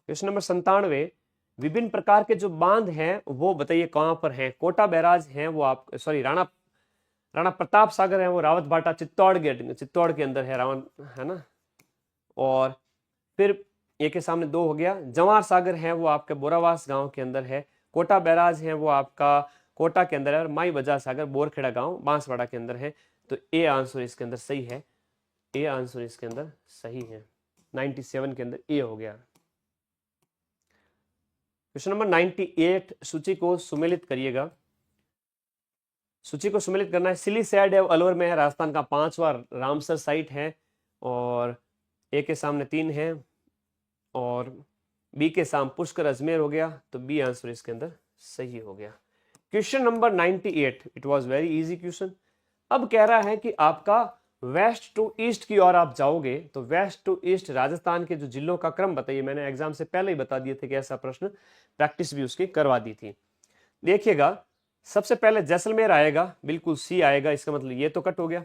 क्वेश्चन नंबर 97, विभिन्न प्रकार के जो बांध हैं वो बताइए कहां पर हैं। कोटा बैराज है वो आप, सॉरी राणा प्रताप सागर है वो रावत भाटा चित्तौड़ के अंदर है, रावण है ना। और फिर ए के सामने 2 हो गया। जवार सागर है वो आपके बोरावास गांव के अंदर है। कोटा बैराज है वो आपका कोटा के अंदर है। और माई बजा सागर बोरखेड़ा गांव बांसवाड़ा के अंदर है। तो ए आंसर इसके अंदर सही है, ए आंसर इसके अंदर सही है। 97 के अंदर ए हो गया। क्वेश्चन नंबर 98, सूची को सुमेलित करिएगा। सूची को सम्मिलित करना है। सिलीसैड है अलवर में है, राजस्थान का 5वां रामसर साइट है। और ए के सामने 3 है और बी के सामने पुष्कर अजमेर हो गया, तो बी आंसर इसके अंदर सही हो गया। Question number 98, it was very easy question. अब कह रहा है कि आपका वेस्ट टू ईस्ट की ओर आप जाओगे, तो वेस्ट टू ईस्ट राजस्थान के जो जिलों का क्रम बताइए। मैंने एग्जाम से पहले ही बता दिए थे कि ऐसा प्रश्न, प्रैक्टिस भी उसकी करवा दी थी। देखिएगा, सबसे पहले जैसलमेर आएगा, बिल्कुल सी आएगा, इसका मतलब ये तो कट हो गया।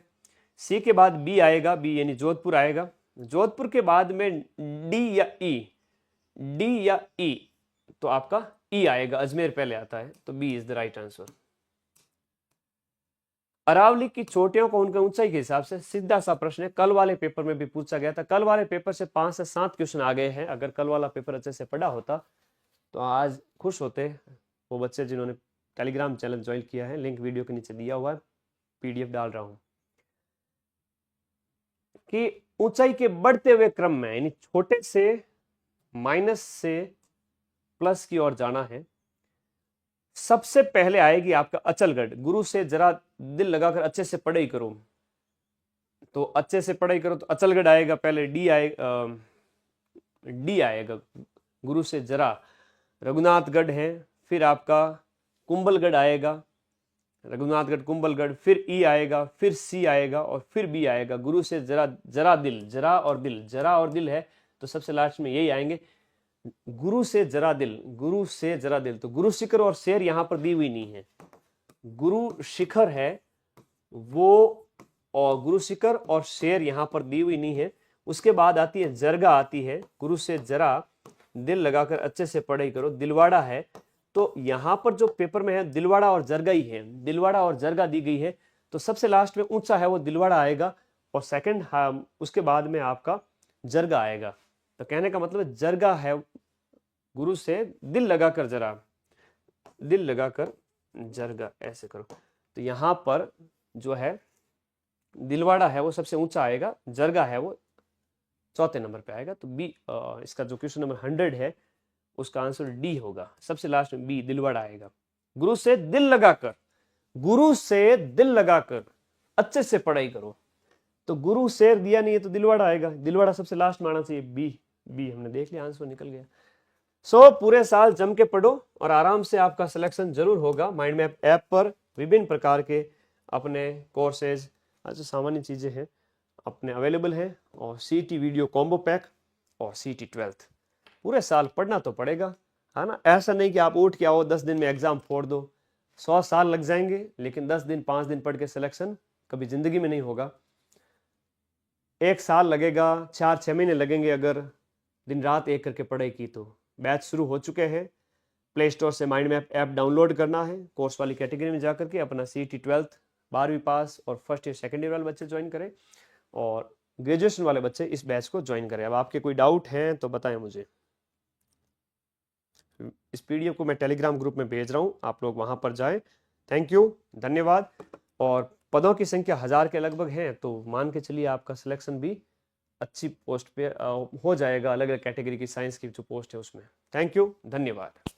सी के बाद बी आएगा, बी यानी जोधपुर आएगा। जोधपुर के बाद में डी या ई, तो आपका ई आएगा, अजमेर पहले आता है, तो B is the right answer. Aravalli की चोटियों को उनके ऊंचाई के हिसाब से, सीधा सा प्रश्न है, कल वाले पेपर में भी पूछा गया था। कल वाले पेपर से 5 से 7 क्वेश्चन आ गए हैं। अगर कल वाला पेपर अच्छे से पढ़ा होता तो आज खुश होते वो बच्चे जिन्होंने टेलीग्राम चैनल ज्वाइन किया है। लिंक वीडियो के नीचे दिया हुआ है, पीडीएफ डाल रहा हूं। कि ऊंचाई के बढ़ते हुए क्रम में, यानी छोटे से माइनस से प्लस की ओर जाना है। सबसे पहले आएगी आपका अचलगढ़। गुरु से जरा दिल लगाकर अच्छे से पढ़ाई करो, तो अच्छे से पढ़ाई करो तो अचलगढ़ आएगा पहले, डी आएगा गुरु से जरा। रघुनाथगढ़ है, फिर आपका कुंभलगढ़ आएगा, रघुनाथगढ़ कुंभलगढ़, फिर ई आएगा, फिर सी आएगा और फिर बी आएगा। गुरु से जरा दिल, जरा और दिल है, तो सबसे लास्ट में यही आएंगे। गुरु से जरा दिल, तो गुरु शिखर और शेर यहां पर दी हुई नहीं है। गुरु शिखर है वो, और गुरु शिखर और शेर यहां पर दी हुई नहीं है। उसके बाद आती है जरगा, आती है। गुरु से जरा दिल लगाकर अच्छे से पढ़ाई करो। दिलवाड़ा है, तो यहां पर जो पेपर में है दिलवाड़ा और जरगा ही है, दिलवाड़ा और जरगा दी गई है, तो सबसे लास्ट में ऊंचा है वो दिलवाड़ा आएगा और सेकंड उसके बाद में आपका जरगा आएगा। तो कहने का मतलब जरगा है, गुरु से दिल लगाकर जरगा, ऐसे करो। तो यहां पर जो है दिलवाड़ा है वो सबसे ऊंचा आएगा, जरगा है वो चौथे नंबर पे आएगा। तो बी इसका जो क्वेश्चन नंबर 100 है उसका आंसर डी होगा। सबसे लास्ट में बी दिलवाड़ा आएगा। गुरु से दिल लगाकर अच्छे से पढ़ाई करो, तो गुरु शेर दिया नहीं है तो दिलवाड़ा आएगा। दिलवाड़ा सबसे लास्ट में आना चाहिए, बी हमने देख लिया, आंसर निकल गया। सो पूरे साल जम के पढ़ो और आराम से आपका सिलेक्शन जरूर होगा। माइंड मैप ऐप पर विभिन्न प्रकार के अपने कोर्सेज, जो सामान्य चीजें हैं अपने अवेलेबल हैं, और सीटी वीडियो कॉम्बो पैक और सीटी 12th पूरे साल पढ़ना तो पड़ेगा, है ना। ऐसा नहीं कि आप उठ के आओ 10 दिन में एग्जाम फोड़ दो। 100 साल लग जाएंगे, लेकिन 10 दिन 5 दिन पढ़ के सिलेक्शन कभी जिंदगी में नहीं होगा। 1 साल लगेगा, 4-6 महीने लगेंगे अगर दिन रात एक करके पढ़ाई की तो। बैच शुरू हो चुके हैं, प्ले स्टोर से माइंड मैप ऐप डाउनलोड करना है, कोर्स वाली कैटेगरी में जाकर के अपना CET 12th 12वीं पास और फर्स्ट ईयर सेकेंड ईयर वाले बच्चे ज्वाइन करें, और ग्रेजुएशन वाले बच्चे इस बैच को ज्वाइन करें। अब आपके कोई डाउट हैं तो बताएं मुझे। इस PDF को मैं टेलीग्राम ग्रुप में भेज रहा हूं, आप लोग वहां पर जाएं। थैंक यू, धन्यवाद। और पदों की संख्या 1000 के लगभग है, तो मान के चलिए आपका सिलेक्शन भी अच्छी पोस्ट पे हो जाएगा, अलग अलग कैटेगरी की साइंस की जो पोस्ट है उसमें। थैंक यू, धन्यवाद।